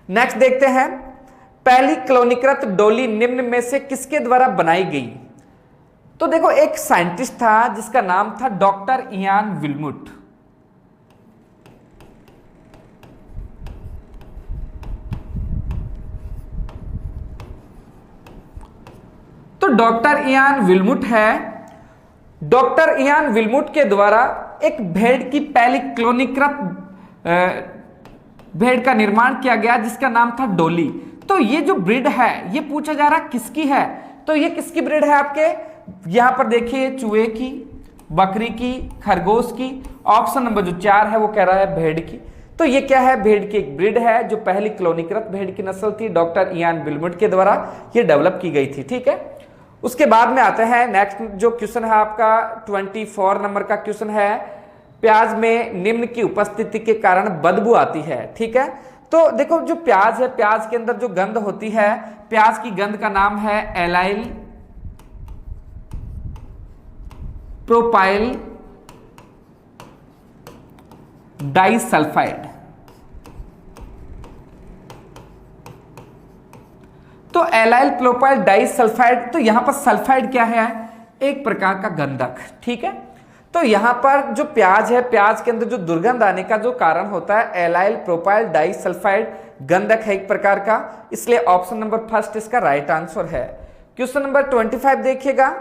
नेक्स्ट देखते हैं, पहली क्लोनीकृत डोली निम्न में से किसके द्वारा बनाई गई। तो देखो एक साइंटिस्ट था जिसका नाम था डॉक्टर इयान विल्मुट। तो डॉक्टर इयान विल्मुट है। डॉक्टर इयान विल्मुट के द्वारा एक भेड़ की पहली क्लोनीकृत भेड़ का निर्माण किया गया जिसका नाम था डोली। तो ये जो ब्रीड है ये पूछा जा रहा किसकी है, तो ये किसकी ब्रीड है आपके, यहां पर देखिए चूहे की, बकरी की, खरगोश की। ऑप्शन नंबर जो 4 है वो कह रहा है भेड़ की। तो ये क्या है, भेड़ की एक ब्रीड है जो पहली क्लोनीकृत भेड़ की नस्ल थी, डॉक्टर इयान विल्मुट के द्वारा ये डेवलप की गई थी। ठीक है, उसके बाद में आते हैं नेक्स्ट जो क्वेश्चन है आपका 24 नंबर का क्वेश्चन है, प्याज में निम्न की उपस्थिति के कारण बदबू आती है। ठीक है, तो देखो जो प्याज है, प्याज के अंदर जो गंध होती है, प्याज की गंध का नाम है एलाइल प्रोपाइल डाइसल्फाइड। तो एलाइल प्रोपाइल डाइसल्फाइड, तो यहां पर सल्फाइड क्या है, एक प्रकार का गंधक। ठीक है, तो यहां पर जो प्याज है, प्याज के अंदर जो दुर्गंध आने का जो कारण होता है एलाइल प्रोपाइल डाइसल्फाइड, गंधक है एक प्रकार का, इसलिए ऑप्शन नंबर फर्स्ट इसका राइट आंसर है। क्वेश्चन नंबर 25 देखिएगा,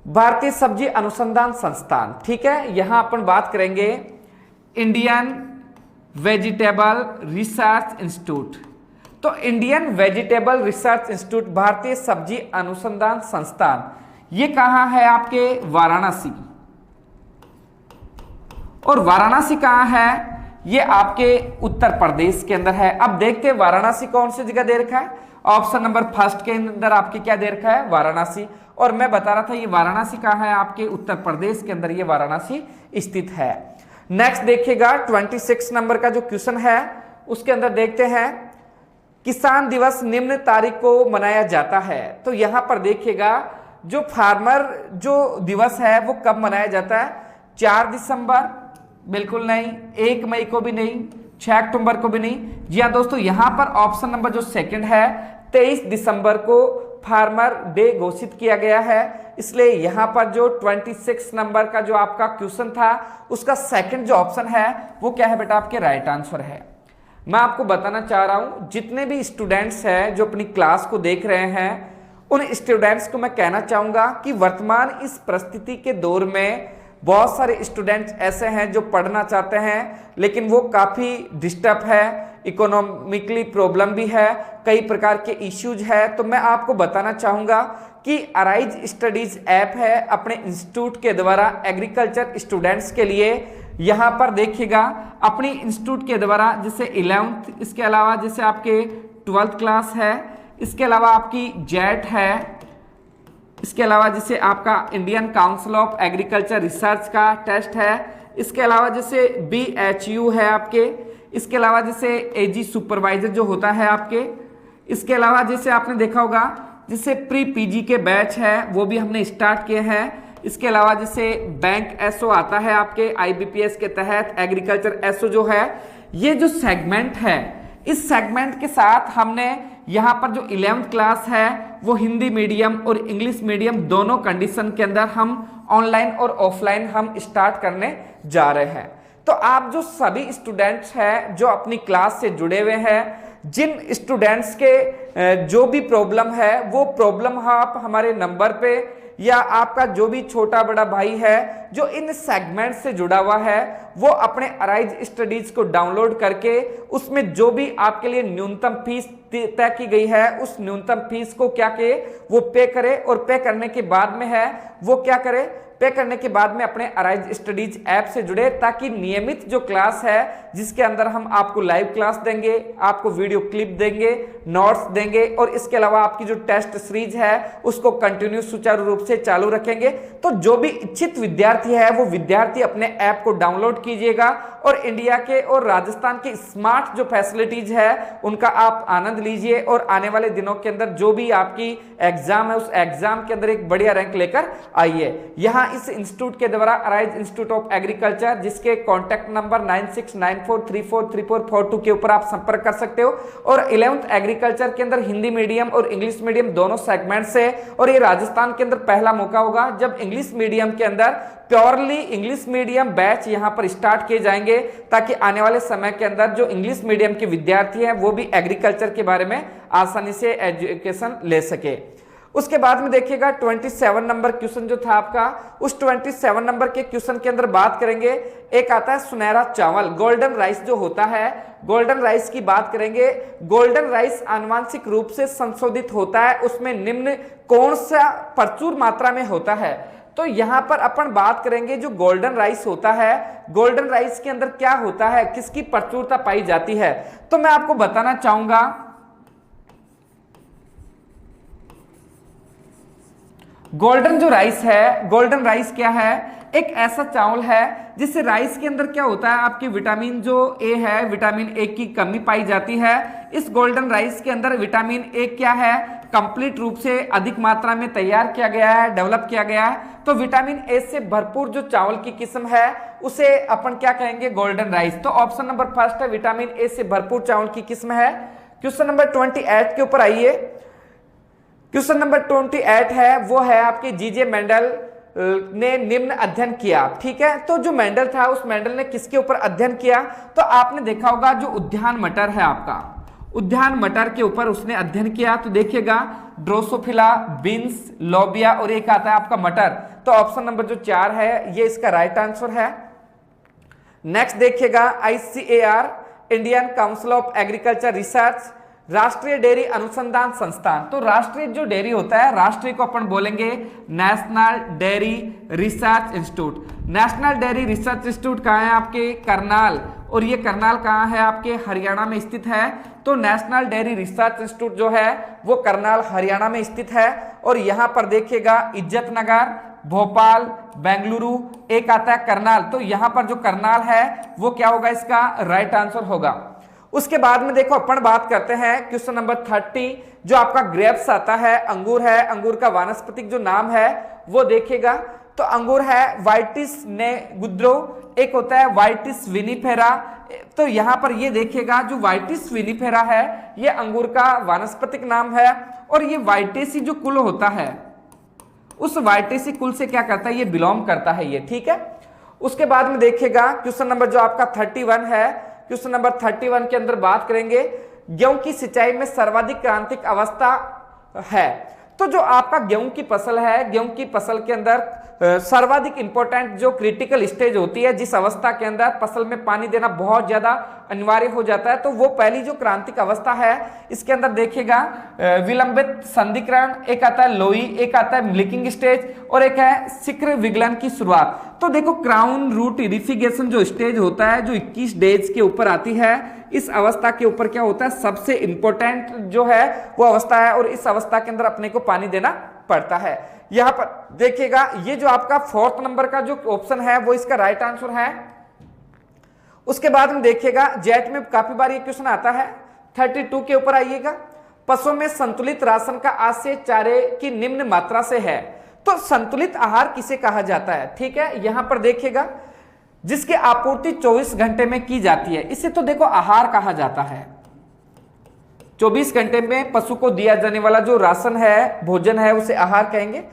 भारतीय सब्जी अनुसंधान संस्थान। ठीक है, यहां अपन बात करेंगे इंडियन वेजिटेबल रिसर्च इंस्टीट्यूट। तो इंडियन वेजिटेबल रिसर्च इंस्टीट्यूट, भारतीय सब्जी अनुसंधान संस्थान, ये कहां है आपके, वाराणसी। और वाराणसी कहां है, ये आपके उत्तर प्रदेश के अंदर है। अब देखते हैं वाराणसी कौन सी जगह दे रखा है, ऑप्शन नंबर फर्स्ट के अंदर आपके क्या दे रखा है, वाराणसी। और मैं बता रहा था ये वाराणसी कहां है, आपके उत्तर प्रदेश के अंदर ये वाराणसी स्थित है। नेक्स्ट देखिएगा 26 नंबर का जो क्वेश्चन है उसके अंदर देखते हैं, किसान दिवस निम्न तारीख को मनाया जाता है। तो यहां पर देखिएगा जो फार्मर जो दिवस है वो कब मनाया जाता है, 4 दिसंबर, बिल्कुल नहीं, 1 मई को भी नहीं, 6 अक्टूबर को भी नहीं। जी हाँ दोस्तों, यहां पर ऑप्शन नंबर जो सेकंड है 23 दिसंबर को फार्मर डे घोषित किया गया है, इसलिए यहां पर जो 26 नंबर का जो आपका क्वेश्चन था उसका सेकंड जो ऑप्शन है वो क्या है बेटा, आपके राइट आंसर है। मैं आपको बताना चाह रहा हूं, जितने भी स्टूडेंट्स हैं जो अपनी क्लास को देख रहे हैं उन स्टूडेंट्स को मैं कहना चाहूंगा कि वर्तमान इस परिस्थिति के दौर में बहुत सारे स्टूडेंट्स ऐसे हैं जो पढ़ना चाहते हैं लेकिन वो काफ़ी डिस्टर्ब है, इकोनॉमिकली प्रॉब्लम भी है, कई प्रकार के इश्यूज है। तो मैं आपको बताना चाहूँगा कि अराइज स्टडीज ऐप है अपने इंस्टीट्यूट के द्वारा एग्रीकल्चर स्टूडेंट्स के लिए। यहाँ पर देखिएगा अपनी इंस्टीट्यूट के द्वारा जैसे 11th, इसके अलावा जैसे आपके 12th क्लास है, इसके अलावा आपकी जेट है, इसके अलावा जैसे आपका Indian council of agriculture research का टेस्ट है, इसके अलावा जैसे BHU है आपके, इसके अलावा जैसे AG सुपरवाइजर जो होता है आपके, इसके अलावा जैसे आपने देखा होगा जैसे प्री PG के बैच है वो भी हमने स्टार्ट किए हैं। इसके अलावा जैसे बैंक SO आता है आपके IBPS के तहत, एग्रीकल्चर SO जो है ये जो सेगमेंट है, इस सेगमेंट के साथ हमने यहाँ पर जो 11th क्लास है वो हिंदी मीडियम और इंग्लिश मीडियम दोनों कंडीशन के अंदर हम ऑनलाइन और ऑफलाइन हम स्टार्ट करने जा रहे हैं। तो आप जो सभी स्टूडेंट्स हैं जो अपनी क्लास से जुड़े हुए हैं, जिन स्टूडेंट्स के जो भी प्रॉब्लम है वो प्रॉब्लम आप हमारे नंबर पे, या आपका जो भी छोटा बड़ा भाई है जो इन सेगमेंट से जुड़ा हुआ है, वो अपने अराइज स्टडीज को डाउनलोड करके उसमें जो भी आपके लिए न्यूनतम फीस तय की गई है उस न्यूनतम फीस को क्या करे, वो पे करे, और पे करने के बाद में है वो क्या करे, पे करने के बाद में अपने अराइज स्टडीज ऐप से जुड़े, ताकि नियमित जो क्लास है जिसके अंदर हम आपको लाइव क्लास देंगे, आपको वीडियो क्लिप देंगे, नोट्स देंगे, और इसके अलावा आपकी जो टेस्ट सीरीज है उसको कंटिन्यू सुचारू रूप से चालू रखेंगे। तो जो भी इच्छित विद्यार्थी है वो विद्यार्थी अपने ऐप को डाउनलोड कीजिएगा और इंडिया के और राजस्थान के स्मार्ट जो फैसिलिटीज है उनका आप आनंद लीजिए, और आने वाले दिनों के अंदर जो भी आपकी एग्जाम है उस एग्जाम के अंदर एक बढ़िया रैंक लेकर आइए। यहाँ इस इंस्टीट्यूट के द्वारा अराइज इंस्टीट्यूट ऑफ एग्रीकल्चर, जिसके कॉन्टैक्ट नंबर 9694343442 के ऊपर आप संपर्क कर सकते हो, और 11th एग्रीकल्चर के अंदर हिंदी मीडियम और इंग्लिश मीडियम दोनों सेगमेंट से, और ये राजस्थान के अंदर पहला मौका होगा जब इंग्लिश मीडियम के अंदर प्योरली इंग्लिश मीडियम बैच यहां पर स्टार्ट किए जाएंगे, ताकि आने वाले समय के अंदर जो इंग्लिश मीडियम के विद्यार्थी हैं वो भी एग्रीकल्चर के बारे में आसानी से एजुकेशन ले सके। उसके बाद में देखिएगा 27 नंबर क्वेश्चन जो था आपका, उस 27 नंबर के क्वेश्चन के अंदर बात करेंगे, एक आता है सुनहरा चावल, गोल्डन राइस जो होता है, गोल्डन राइस की बात करेंगे। गोल्डन राइस आनुवांशिक रूप से संशोधित होता है, उसमें निम्न कौन सा प्रचुर मात्रा में होता है। तो यहां पर अपन बात करेंगे जो गोल्डन राइस होता है, गोल्डन राइस के अंदर क्या होता है, किसकी प्रचुरता पाई जाती है। तो मैं आपको बताना चाहूंगा, गोल्डन जो राइस है, गोल्डन राइस क्या है, एक ऐसा चावल है जिससे राइस के अंदर क्या होता है, आपकी विटामिन जो ए है, विटामिन ए की कमी पाई जाती है। इस गोल्डन राइस के अंदर विटामिन ए क्या है, कंप्लीट रूप से अधिक मात्रा में तैयार किया गया है, डेवलप किया गया है। तो विटामिन ए से भरपूर जो चावल की किस्म है उसे अपन क्या कहेंगे, गोल्डन राइस। तो ऑप्शन नंबर फर्स्ट है, विटामिन ए से भरपूर चावल की किस्म है। क्वेश्चन नंबर 28 के ऊपर आइए। क्वेश्चन नंबर 28 है वो है आपके जीजे मेंडल ने निम्न अध्ययन किया। ठीक है, तो जो मेंडल था उस मेंडल ने किसके ऊपर अध्ययन किया, तो आपने देखा होगा जो उद्यान मटर है आपका, उद्यान मटर के ऊपर उसने अध्ययन किया। तो देखिएगा ड्रोसोफिला, बीन्स, लोबिया और एक आता है आपका मटर। तो ऑप्शन नंबर जो 4 है ये इसका राइट आंसर है। नेक्स्ट देखिएगा ICAR, Indian council of agriculture research, राष्ट्रीय डेयरी अनुसंधान संस्थान। तो राष्ट्रीय जो डेयरी होता है, राष्ट्रीय को अपन बोलेंगे national dairy research institute. National dairy research institute कहाँ है आपके, करनाल, और ये करनाल कहाँ है आपके, हरियाणा में स्थित है। तो नेशनल डेयरी रिसर्च इंस्टीट्यूट जो है वो करनाल हरियाणा में स्थित है। और यहाँ पर देखिएगा इज्जत नगर, भोपाल, बेंगलुरु, एक आता है करनाल। तो यहाँ पर जो करनाल है वो क्या होगा, इसका राइट आंसर होगा। उसके बाद में देखो अपन बात करते हैं क्वेश्चन नंबर 30, जो आपका ग्रेप्स आता है, अंगूर है, अंगूर का वानस्पतिक जो नाम है वो देखिएगा। तो अंगूर है वाइटिस नेगुद्रो, एक होता है वाइटिस विनिफेरा। तो यहां पर ये देखिएगा जो वाइटिस विनिफेरा है ये अंगूर का वानस्पतिक नाम है, और ये वाइटेसी जो कुल होता है उस वाइटेसी कुल से क्या करता है, ये बिलोंग करता है ये। ठीक है, उसके बाद में देखिएगा क्वेश्चन नंबर जो आपका 31 है, क्वेश्चन नंबर 31 के अंदर बात करेंगे गेहूं की सिंचाई में सर्वाधिक क्रांतिक अवस्था है। तो जो आपका गेहूं की फसल है, गेहूं की फसल के अंदर सर्वाधिक इंपॉर्टेंट जो क्रिटिकल स्टेज होती है, जिस अवस्था के अंदर फसल में पानी देना बहुत ज्यादा अनिवार्य हो जाता है, तो वो पहली जो क्रांतिक अवस्था है इसके अंदर देखिएगा विलंबित संधिकरण, एक आता है लोई, एक आता है मिल्किंग स्टेज, और एक है शिखर विगलन की शुरुआत। तो देखो क्राउन रूट इरिफिकेशन जो स्टेज होता है जो 21 डेज के ऊपर आती है, इस अवस्था के ऊपर क्या होता है, सबसे इंपॉर्टेंट जो है वो अवस्था है, और इस अवस्था के अंदर अपने को पानी देना पड़ता है। यहां पर देखिएगा ये जो आपका 4th नंबर का जो ऑप्शन है वो इसका राइट आंसर है। उसके बाद में देखिएगा जेट में काफी बार ये क्वेश्चन आता है, 32 के ऊपर आइएगा। पशुओं में संतुलित राशन का आशय चारे की निम्न मात्रा से है। तो संतुलित आहार किसे कहा जाता है, ठीक है, यहां पर देखिएगा जिसकी आपूर्ति 24 घंटे में की जाती है, इसे तो देखो आहार कहा जाता है। 24 घंटे में पशु को दिया जाने वाला जो राशन है, भोजन है, उसे आहार कहेंगे।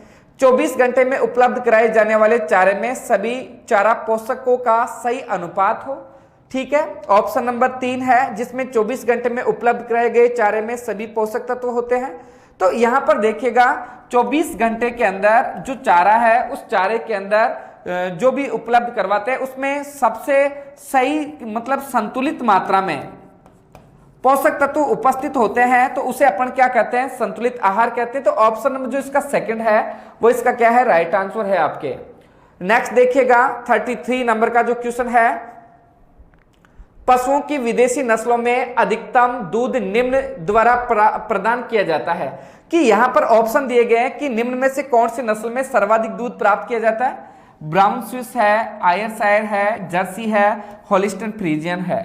24 घंटे में उपलब्ध कराए जाने वाले चारे में सभी चारा पोषकों का सही अनुपात हो। ठीक है, ऑप्शन नंबर 3 है, जिसमें 24 घंटे में उपलब्ध कराए गए चारे में सभी पोषक तत्व होते हैं। तो यहां पर देखिएगा 24 घंटे के अंदर जो चारा है, उस चारे के अंदर जो भी उपलब्ध करवाते हैं उसमें सबसे सही मतलब संतुलित मात्रा में पोषक तत्व उपस्थित होते हैं, तो उसे अपन क्या कहते हैं, संतुलित आहार कहते हैं। तो ऑप्शन नंबर जो इसका सेकंड है वो इसका क्या है, राइट आंसर है आपके। नेक्स्ट देखिएगा 33 नंबर का जो क्वेश्चन है, पशुओं की विदेशी नस्लों में अधिकतम दूध निम्न द्वारा प्रदान किया जाता है। कि यहां पर ऑप्शन दिए गए हैं कि निम्न में से कौन सी नस्ल में सर्वाधिक दूध प्राप्त किया जाता है। ब्राउन स्विस है, आयरशायर है, जर्सी है, होलिस्टन फ्रीजियन है।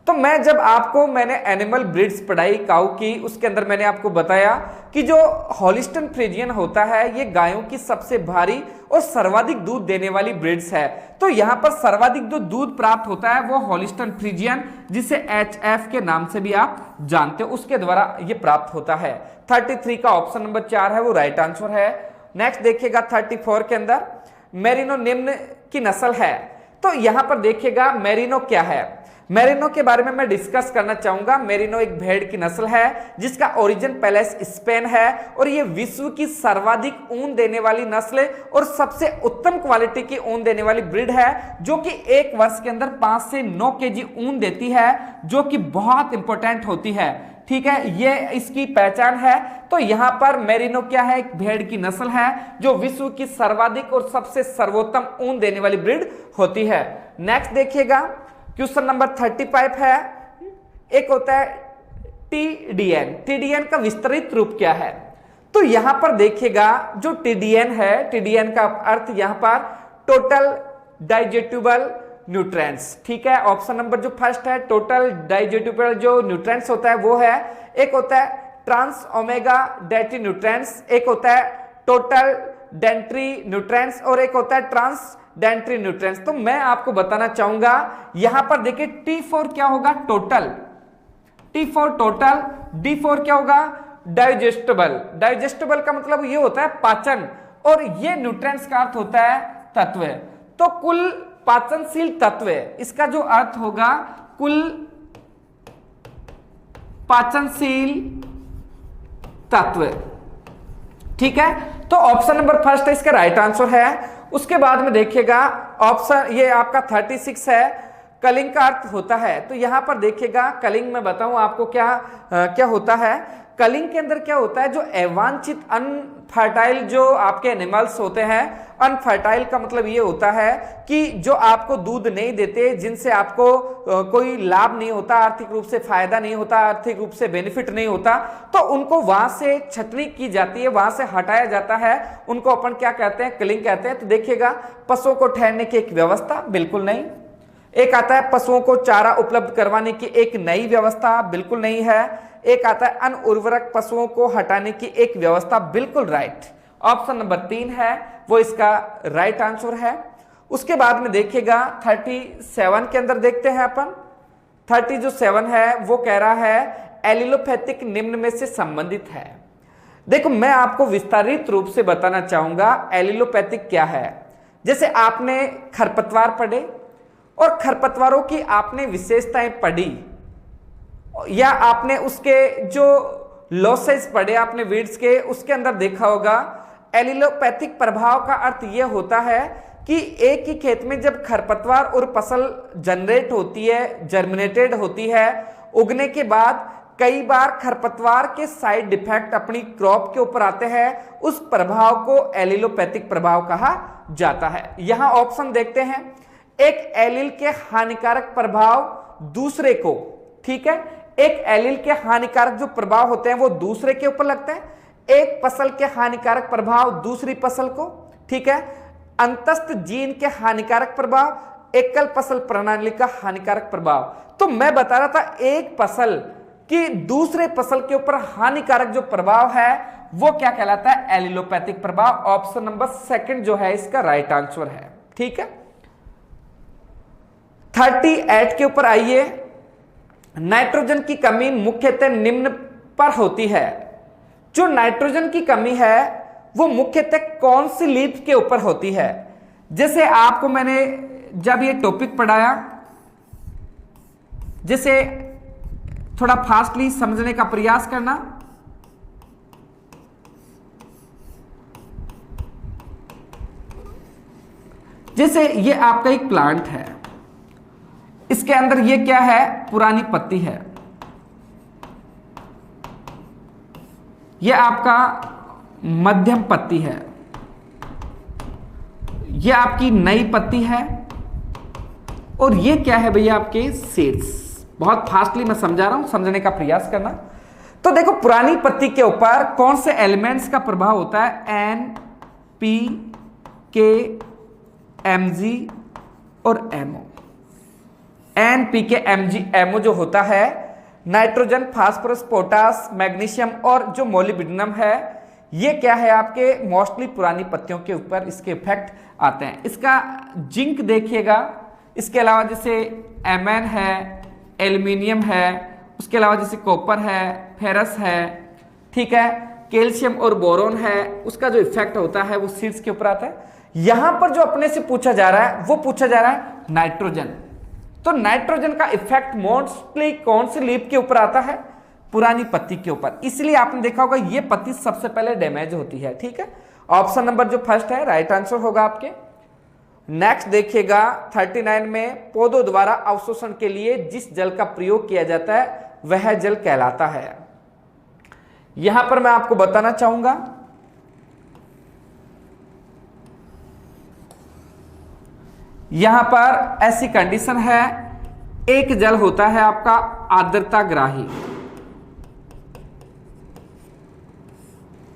तो मैंने एनिमल ब्रीड्स पढ़ाई काऊ की, उसके अंदर मैंने आपको बताया कि जो होलिस्टन फ्रीजियन होता है ये गायों की सबसे भारी और सर्वाधिक दूध देने वाली ब्रीड्स है। तो यहां पर सर्वाधिक जो दूध प्राप्त होता है वो होलिस्टन फ्रीजियन, जिसे HF के नाम से भी आप जानते हो, उसके द्वारा ये प्राप्त होता है। 33 का ऑप्शन नंबर 4 है वो राइट आंसर है। नेक्स्ट देखिएगा 34 के अंदर मेरिनो निम्न की नस्ल है। तो यहां पर देखिएगा मेरिनो क्या है, मेरिनो के बारे में मैं डिस्कस करना चाहूंगा। मेरिनो एक भेड़ की नस्ल है जिसका ओरिजिन पैलेस स्पेन है और ये विश्व की सर्वाधिक ऊन देने वाली नस्ल और सबसे उत्तम क्वालिटी की ऊन देने वाली ब्रीड है, जो कि एक वर्ष के अंदर 5 से 9 केजी ऊन देती है, जो कि बहुत इंपॉर्टेंट होती है। ठीक है, ये इसकी पहचान है। तो यहां पर मेरिनो क्या है, एक भेड़ की नस्ल है जो विश्व की सर्वाधिक और सबसे सर्वोत्तम ऊन देने वाली ब्रीड होती है। नेक्स्ट देखिएगा क्वेश्चन नंबर 35 है, एक होता है TDN। TDN का विस्तृत रूप क्या है। तो यहां पर देखिएगा जो TDN है, TDN का अर्थ यहां पर टोटल डाइजेस्टेबल न्यूट्रिएंट्स। ठीक है, ऑप्शन नंबर जो फर्स्ट है टोटल डाइजेस्टेबल जो न्यूट्रिएंट्स होता है वो है। एक होता है ट्रांस ओमेगा डैटी न्यूट्रिएंट्स, एक होता है टोटल डेंट्री न्यूट्रिएंट्स और एक होता है ट्रांस डेंट्री न्यूट्रिएंट्स। तो मैं आपको बताना चाहूंगा यहां पर देखिए T4 क्या होगा, टोटल, T4 टोटल, D4 क्या होगा, डाइजेस्टेबल। डाइजेस्टेबल का मतलब ये होता है पाचन, और ये न्यूट्रिएंट्स का अर्थ होता है तत्व। तो कुल पाचनशील तत्व, इसका जो अर्थ होगा कुल पाचनशील तत्व। ठीक है, तो ऑप्शन नंबर फर्स्ट है इसका राइट आंसर है। उसके बाद में देखिएगा ऑप्शन ये आपका 36 है, कलिंग का अर्थ होता है। तो यहां पर देखिएगा कलिंग में बताऊं आपको क्या होता है। कलिंग के अंदर क्या होता है, जो अवांछित अनफर्टाइल जो आपके एनिमल्स होते हैं, अनफर्टाइल का मतलब ये होता है कि जो आपको दूध नहीं देते, जिनसे आपको कोई लाभ नहीं होता, आर्थिक रूप से फायदा नहीं होता, आर्थिक रूप से बेनिफिट नहीं होता, तो उनको वहां से छटनी की जाती है, वहां से हटाया जाता है। उनको अपन क्या कहते हैं, कलिंग कहते हैं। तो देखिएगा पशुओं को ठहरने की एक व्यवस्था, बिल्कुल नहीं। एक आता है पशुओं को चारा उपलब्ध करवाने की एक नई व्यवस्था, बिल्कुल नहीं है। एक आता है अनउर्वरक पशुओं को हटाने की एक व्यवस्था, बिल्कुल राइट। ऑप्शन नंबर 3 है वो इसका राइट आंसर है। उसके बाद में देखिएगा 37 के अंदर देखते हैं अपन। 37 है वो कह रहा है एलिलोपैथिक निम्न में से संबंधित है। देखो मैं आपको विस्तारित रूप से बताना चाहूंगा एलिलोपैथिक क्या है। जैसे आपने खरपतवार पढ़े और खरपतवारों की आपने विशेषताएं पढ़ी, या आपने उसके जो लॉसेस पढ़े आपने वीड्स के, उसके अंदर देखा होगा एलिलोपैथिक प्रभाव का अर्थ यह होता है कि एक ही खेत में जब खरपतवार और फसल जनरेट होती है, जर्मिनेटेड होती है, उगने के बाद कई बार खरपतवार के साइड इफेक्ट अपनी क्रॉप के ऊपर आते हैं, उस प्रभाव को एलिलोपैथिक प्रभाव कहा जाता है। यहां ऑप्शन देखते हैं, एक एलिल के हानिकारक प्रभाव दूसरे को, ठीक है, एक एलिल के हानिकारक जो प्रभाव होते हैं वो दूसरे के ऊपर लगते हैं, एक फसल के हानिकारक प्रभाव दूसरी फसल को, ठीक है, अंतस्थ जीन के हानिकारक प्रभाव, एकल फसल प्रणाली का हानिकारक प्रभाव। तो मैं बता रहा था एक फसल की दूसरे फसल के ऊपर हानिकारक जो प्रभाव है वो क्या कहलाता है, एलिलोपैथिक प्रभाव। ऑप्शन नंबर 2 जो है इसका राइट आंसर है। ठीक है, 38 के ऊपर आइए। नाइट्रोजन की कमी मुख्यतः निम्न पर होती है। जो नाइट्रोजन की कमी है वो मुख्यतः कौन सी लीफ के ऊपर होती है? जैसे आपको मैंने जब ये टॉपिक पढ़ाया, जैसे थोड़ा फास्टली समझने का प्रयास करना। जैसे ये आपका एक प्लांट है, इसके अंदर ये क्या है? पुरानी पत्ती है। ये आपका मध्यम पत्ती है, ये आपकी नई पत्ती है, और ये क्या है भैया? आपके सीड्स। बहुत फास्टली मैं समझा रहा हूं, समझने का प्रयास करना। तो देखो, पुरानी पत्ती के ऊपर कौन से एलिमेंट्स का प्रभाव होता है? एन, पी, के, एमजी और एमओ। एन, पी, के, एमजी, एमओ जो होता है, नाइट्रोजन, फास्फोरस, पोटास, मैग्नीशियम और जो मोलिब्डेनम है, ये क्या है? आपके मोस्टली पुरानी पत्तियों के ऊपर इसके इफेक्ट आते हैं। इसका जिंक देखिएगा, इसके अलावा जैसे एमएन है, एल्यूमिनियम है, उसके अलावा जैसे कॉपर है, फेरस है, ठीक है, कैल्शियम और बोरोन है, उसका जो इफेक्ट होता है वो सीड्स के ऊपर आता है। यहां पर जो अपने से पूछा जा रहा है वो पूछा जा रहा है नाइट्रोजन। तो नाइट्रोजन का इफेक्ट मोस्टली कौन सी लीफ के ऊपर आता है? पुरानी पत्ती के ऊपर। इसलिए आपने देखा होगा ये पत्ती सबसे पहले डैमेज होती है, ठीक है। ऑप्शन नंबर जो फर्स्ट है राइट आंसर होगा आपके। नेक्स्ट देखिएगा 39 में, पौधों द्वारा अवशोषण के लिए जिस जल का प्रयोग किया जाता है वह जल कहलाता है। यहां पर मैं आपको बताना चाहूंगा, यहां पर ऐसी कंडीशन है, एक जल होता है आपका आर्द्रताग्राही,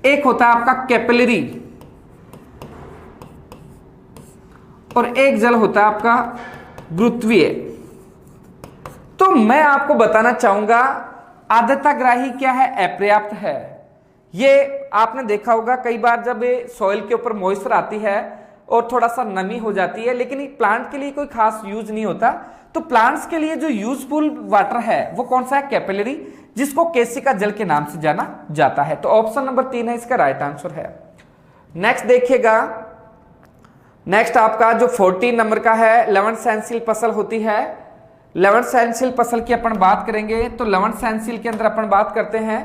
एक होता है आपका कैपिलरी, और एक जल होता है आपका गुरुत्वीय। तो मैं आपको बताना चाहूंगा आर्द्रताग्राही क्या है? अपर्याप्त है। ये आपने देखा होगा कई बार जब सॉइल के ऊपर मॉइस्चर आती है और थोड़ा सा नमी हो जाती है, लेकिन प्लांट के लिए कोई खास यूज नहीं होता। तो प्लांट्स के लिए जो यूजफुल वाटर है वो कौन सा है? कैपिलरी, जिसको केसिका जल के नाम से जाना जाता है। तो ऑप्शन नंबर 3 है इसका राइट आंसर है। नेक्स्ट देखिएगा, नेक्स्ट आपका जो 14 नंबर का है, लवण सहनशील फसल होती है। लवण सहनशील फसल की अपन बात करेंगे तो लवण सहनशील के अंदर अपन बात करते हैं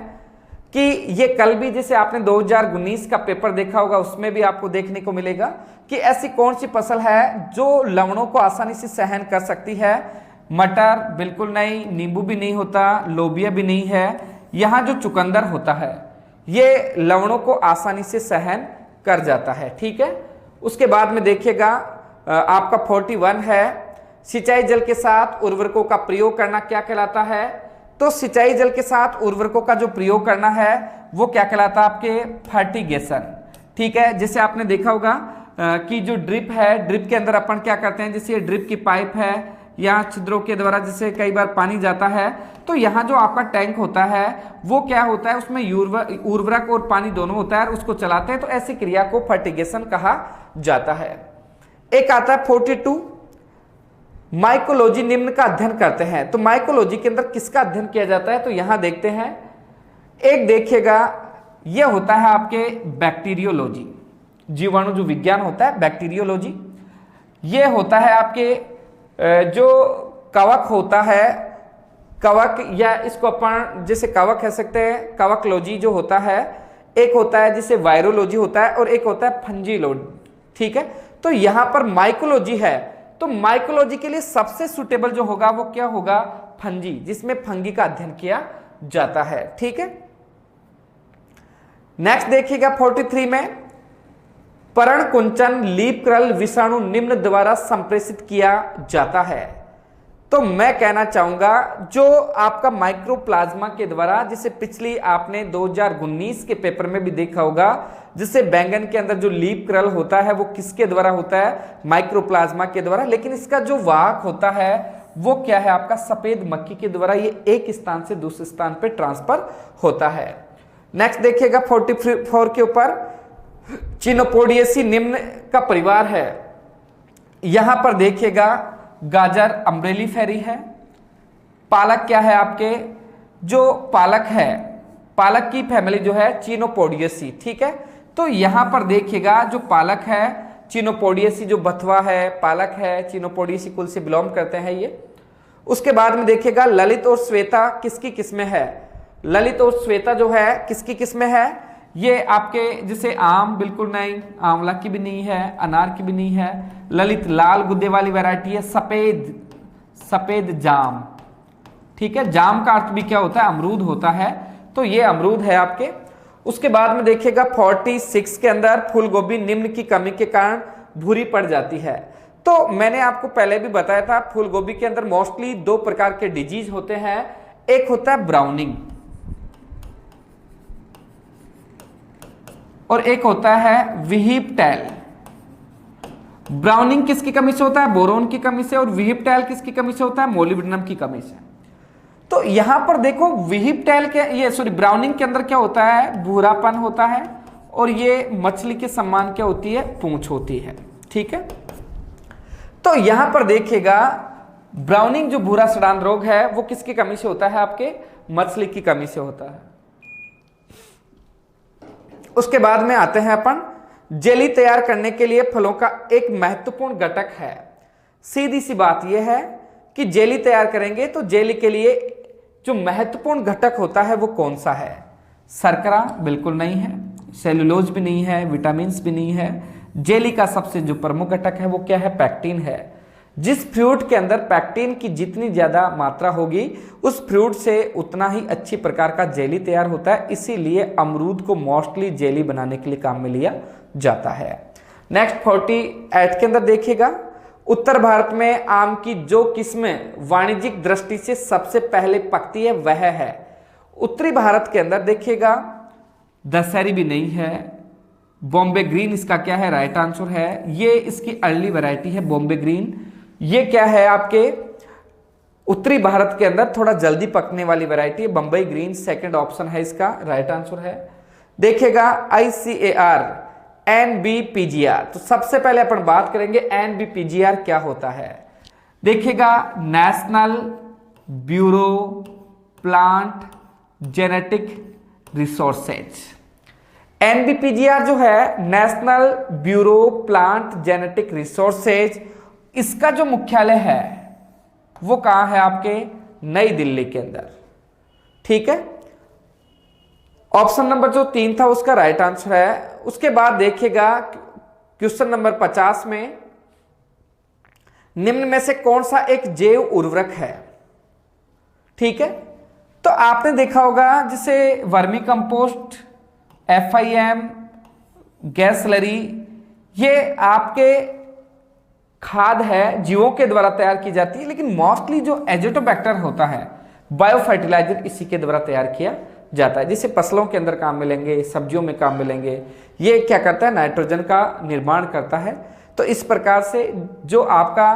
कि ये कल भी जैसे आपने 2019 का पेपर देखा होगा उसमें भी आपको देखने को मिलेगा कि ऐसी कौन सी फसल है जो लवणों को आसानी से सहन कर सकती है। मटर बिल्कुल नहीं, नींबू भी नहीं होता, लोबिया भी नहीं है। यहाँ जो चुकंदर होता है ये लवणों को आसानी से सहन कर जाता है, ठीक है। उसके बाद में देखिएगा आपका 41 है, सिंचाई जल के साथ उर्वरकों का प्रयोग करना क्या कहलाता है? तो सिंचाई जल के साथ उर्वरकों का जो प्रयोग करना है वो क्या कहलाता है? आपके फर्टिगेशन, ठीक है। जैसे आपने देखा होगा कि जो ड्रिप है, ड्रिप के अंदर अपन क्या करते हैं, जैसे ये ड्रिप की पाइप है, यहाँ छिद्रों के द्वारा जैसे कई बार पानी जाता है, तो यहाँ जो आपका टैंक होता है वो क्या होता है, उसमें उर्वरक और पानी दोनों होता है, उसको चलाते हैं। तो ऐसी क्रिया को फर्टिगेशन कहा जाता है। एक आता है 42, माइकोलॉजी निम्न का अध्ययन करते हैं। तो माइकोलॉजी के अंदर किसका अध्ययन किया जाता है? तो यहां देखते हैं, एक देखिएगा यह होता है आपके बैक्टीरियोलॉजी, जीवाणु जो विज्ञान होता है बैक्टीरियोलॉजी। यह होता है आपके जो कवक होता है, कवक, या इसको अपन जैसे कवक कह सकते हैं, कवकलॉजी जो होता है। एक होता है जिसे वायरोलॉजी होता है और एक होता है फंजीलॉजी, ठीक है। तो यहां पर माइकोलॉजी है, तो माइकोलॉजी के लिए सबसे सुटेबल जो होगा वो क्या होगा? फंजी, जिसमें फंगी का अध्ययन किया जाता है, ठीक है। नेक्स्ट देखिएगा 43 में, पर्णकुंचन लीफ कर्ल विषाणु निम्न द्वारा संप्रेषित किया जाता है। तो मैं कहना चाहूंगा जो आपका माइक्रोप्लाज्मा के द्वारा, जिसे पिछली आपने 2019 के पेपर में भी देखा होगा, जिससे बैंगन के अंदर जो लीफ कर्ल होता है वो किसके द्वारा होता है? माइक्रोप्लाज्मा के द्वारा। लेकिन इसका जो वाहक होता है वो क्या है? आपका सफेद मक्खी के द्वारा ये एक स्थान से दूसरे स्थान पे ट्रांसफर होता है। नेक्स्ट देखिएगा 44 के ऊपर, चिनोपोडियेसी निम्न का परिवार है। यहां पर देखिएगा गाजर अम्ब्रेली फेरी है। पालक क्या है आपके, जो पालक है, पालक की फैमिली जो है चिनोपोडियेसी, ठीक है। तो यहां पर देखिएगा जो पालक है चिनोपोडियेसी, जो बथुआ है पालक है चिनोपोडियेसी कुल से बिलोंग करते हैं ये। उसके बाद में देखिएगा ललित और श्वेता किसकी किस्में है, ललित और श्वेता जो है किसकी किस्में है, ये आपके जैसे आम बिल्कुल नहीं, आंवला की भी नहीं है, अनार की भी नहीं है। ललित लाल गुद्दे वाली वैरायटी है, सफेद जाम, ठीक है। जाम का अर्थ भी क्या होता है, अमरूद होता है, तो ये अमरूद है आपके। उसके बाद में देखिएगा 46 के अंदर फूल गोभी निम्न की कमी के कारण भूरी पड़ जाती है। तो मैंने आपको पहले भी बताया था फूल गोभी के अंदर मोस्टली 2 प्रकार के डिजीज होते हैं, एक होता है ब्राउनिंग और एक होता है विहिपटैल। ब्राउनिंग किसकी कमी से होता है, बोरोन की कमी से, और विहिपटैल किसकी कमी से होता है, मोलिब्डेनम की कमी से। तो यहां पर देखो विहिपटैल के ये सॉरी ब्राउनिंग के अंदर क्या होता है, भूरापन होता है, और ये मछली के समान क्या होती है, पूंछ होती है, ठीक है। तो यहां पर देखिएगा ब्राउनिंग जो भूरा सड़ान रोग है वो किसकी कमी से होता है, आपके मछली की कमी से होता है। उसके बाद में आते हैं अपन जेली तैयार करने के लिए फलों का एक महत्वपूर्ण घटक है। सीधी सी बात यह है कि जेली तैयार करेंगे तो जेली के लिए जो महत्वपूर्ण घटक होता है वो कौन सा है, शर्करा बिल्कुल नहीं है, सेलुलोज भी नहीं है, विटामिन भी नहीं है। जेली का सबसे जो प्रमुख घटक है वो क्या है, पैक्टिन है। जिस फ्रूट के अंदर पैक्टिन की जितनी ज्यादा मात्रा होगी उस फ्रूट से उतना ही अच्छी प्रकार का जेली तैयार होता है, इसीलिए अमरूद को मोस्टली जेली बनाने के लिए काम में लिया जाता है। नेक्स्ट 48 के अंदर देखिएगा उत्तर भारत में आम की जो किस्में वाणिज्यिक दृष्टि से सबसे पहले पकती है वह है। उत्तरी भारत के अंदर देखिएगा दशहरी भी नहीं है, बॉम्बे ग्रीन इसका क्या है, राइट आंसर है। ये इसकी अर्ली वैरायटी है बॉम्बे ग्रीन। ये क्या है आपके उत्तरी भारत के अंदर थोड़ा जल्दी पकने वाली वैरायटी है, बंबई ग्रीन सेकंड ऑप्शन है इसका, राइट आंसर है। देखिएगा ICAR NBPGR, तो सबसे पहले अपन बात करेंगे NBPGR क्या होता है। देखिएगा national bureau plant genetic resources. NBPGR जो है national bureau plant genetic resources, इसका जो मुख्यालय है वो कहां है, आपके नई दिल्ली के अंदर, ठीक है। ऑप्शन नंबर जो 3 था उसका राइट आंसर है। उसके बाद देखिएगा क्वेश्चन नंबर 50 में निम्न में से कौन सा एक जैव उर्वरक है, ठीक है। तो आपने देखा होगा जैसे vermi compost, FIM, gas slurry, ये आपके खाद है जीवों के द्वारा तैयार की जाती है, लेकिन मोस्टली जो एजोटोबैक्टर होता है बायो फर्टिलाइजर इसी के द्वारा तैयार किया जाता है। जिसे फसलों के अंदर काम मिलेंगे, सब्जियों में काम मिलेंगे, ये क्या करता है, नाइट्रोजन का निर्माण करता है। तो इस प्रकार से जो आपका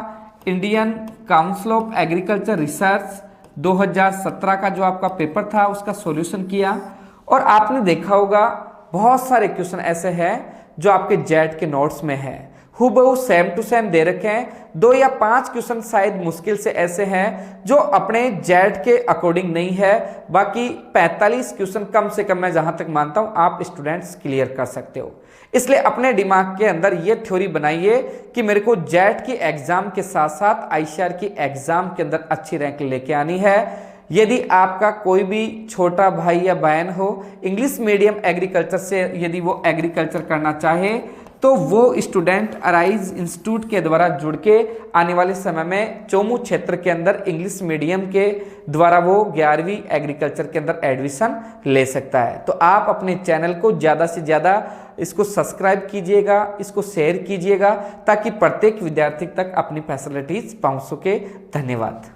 Indian council of agriculture research 2017 का जो आपका पेपर था उसका सॉल्यूशन किया, और आपने देखा होगा बहुत सारे क्वेश्चन ऐसे हैं जो आपके जेट के नोट्स में है, हूबहू सेम टू सेम दे रखे हैं। 2 या 5 क्वेश्चन शायद मुश्किल से ऐसे हैं जो अपने जेट के अकॉर्डिंग नहीं है, बाकी 45 क्वेश्चन कम से कम मैं जहां तक मानता हूं आप स्टूडेंट्स क्लियर कर सकते हो। इसलिए अपने दिमाग के अंदर ये थ्योरी बनाइए कि मेरे को जेट की एग्जाम के साथ साथ ICAR की एग्जाम के अंदर अच्छी रैंक लेके आनी है। यदि आपका कोई भी छोटा भाई या बहन हो इंग्लिश मीडियम एग्रीकल्चर से, यदि वो एग्रीकल्चर करना चाहे तो वो स्टूडेंट अराइज इंस्टीट्यूट के द्वारा जुड़ के आने वाले समय में चोमू क्षेत्र के अंदर इंग्लिश मीडियम के द्वारा वो 11वीं एग्रीकल्चर के अंदर एडमिशन ले सकता है। तो आप अपने चैनल को ज़्यादा से ज़्यादा इसको सब्सक्राइब कीजिएगा, इसको शेयर कीजिएगा ताकि प्रत्येक विद्यार्थी तक अपनी फैसिलिटीज पहुंच सके। धन्यवाद।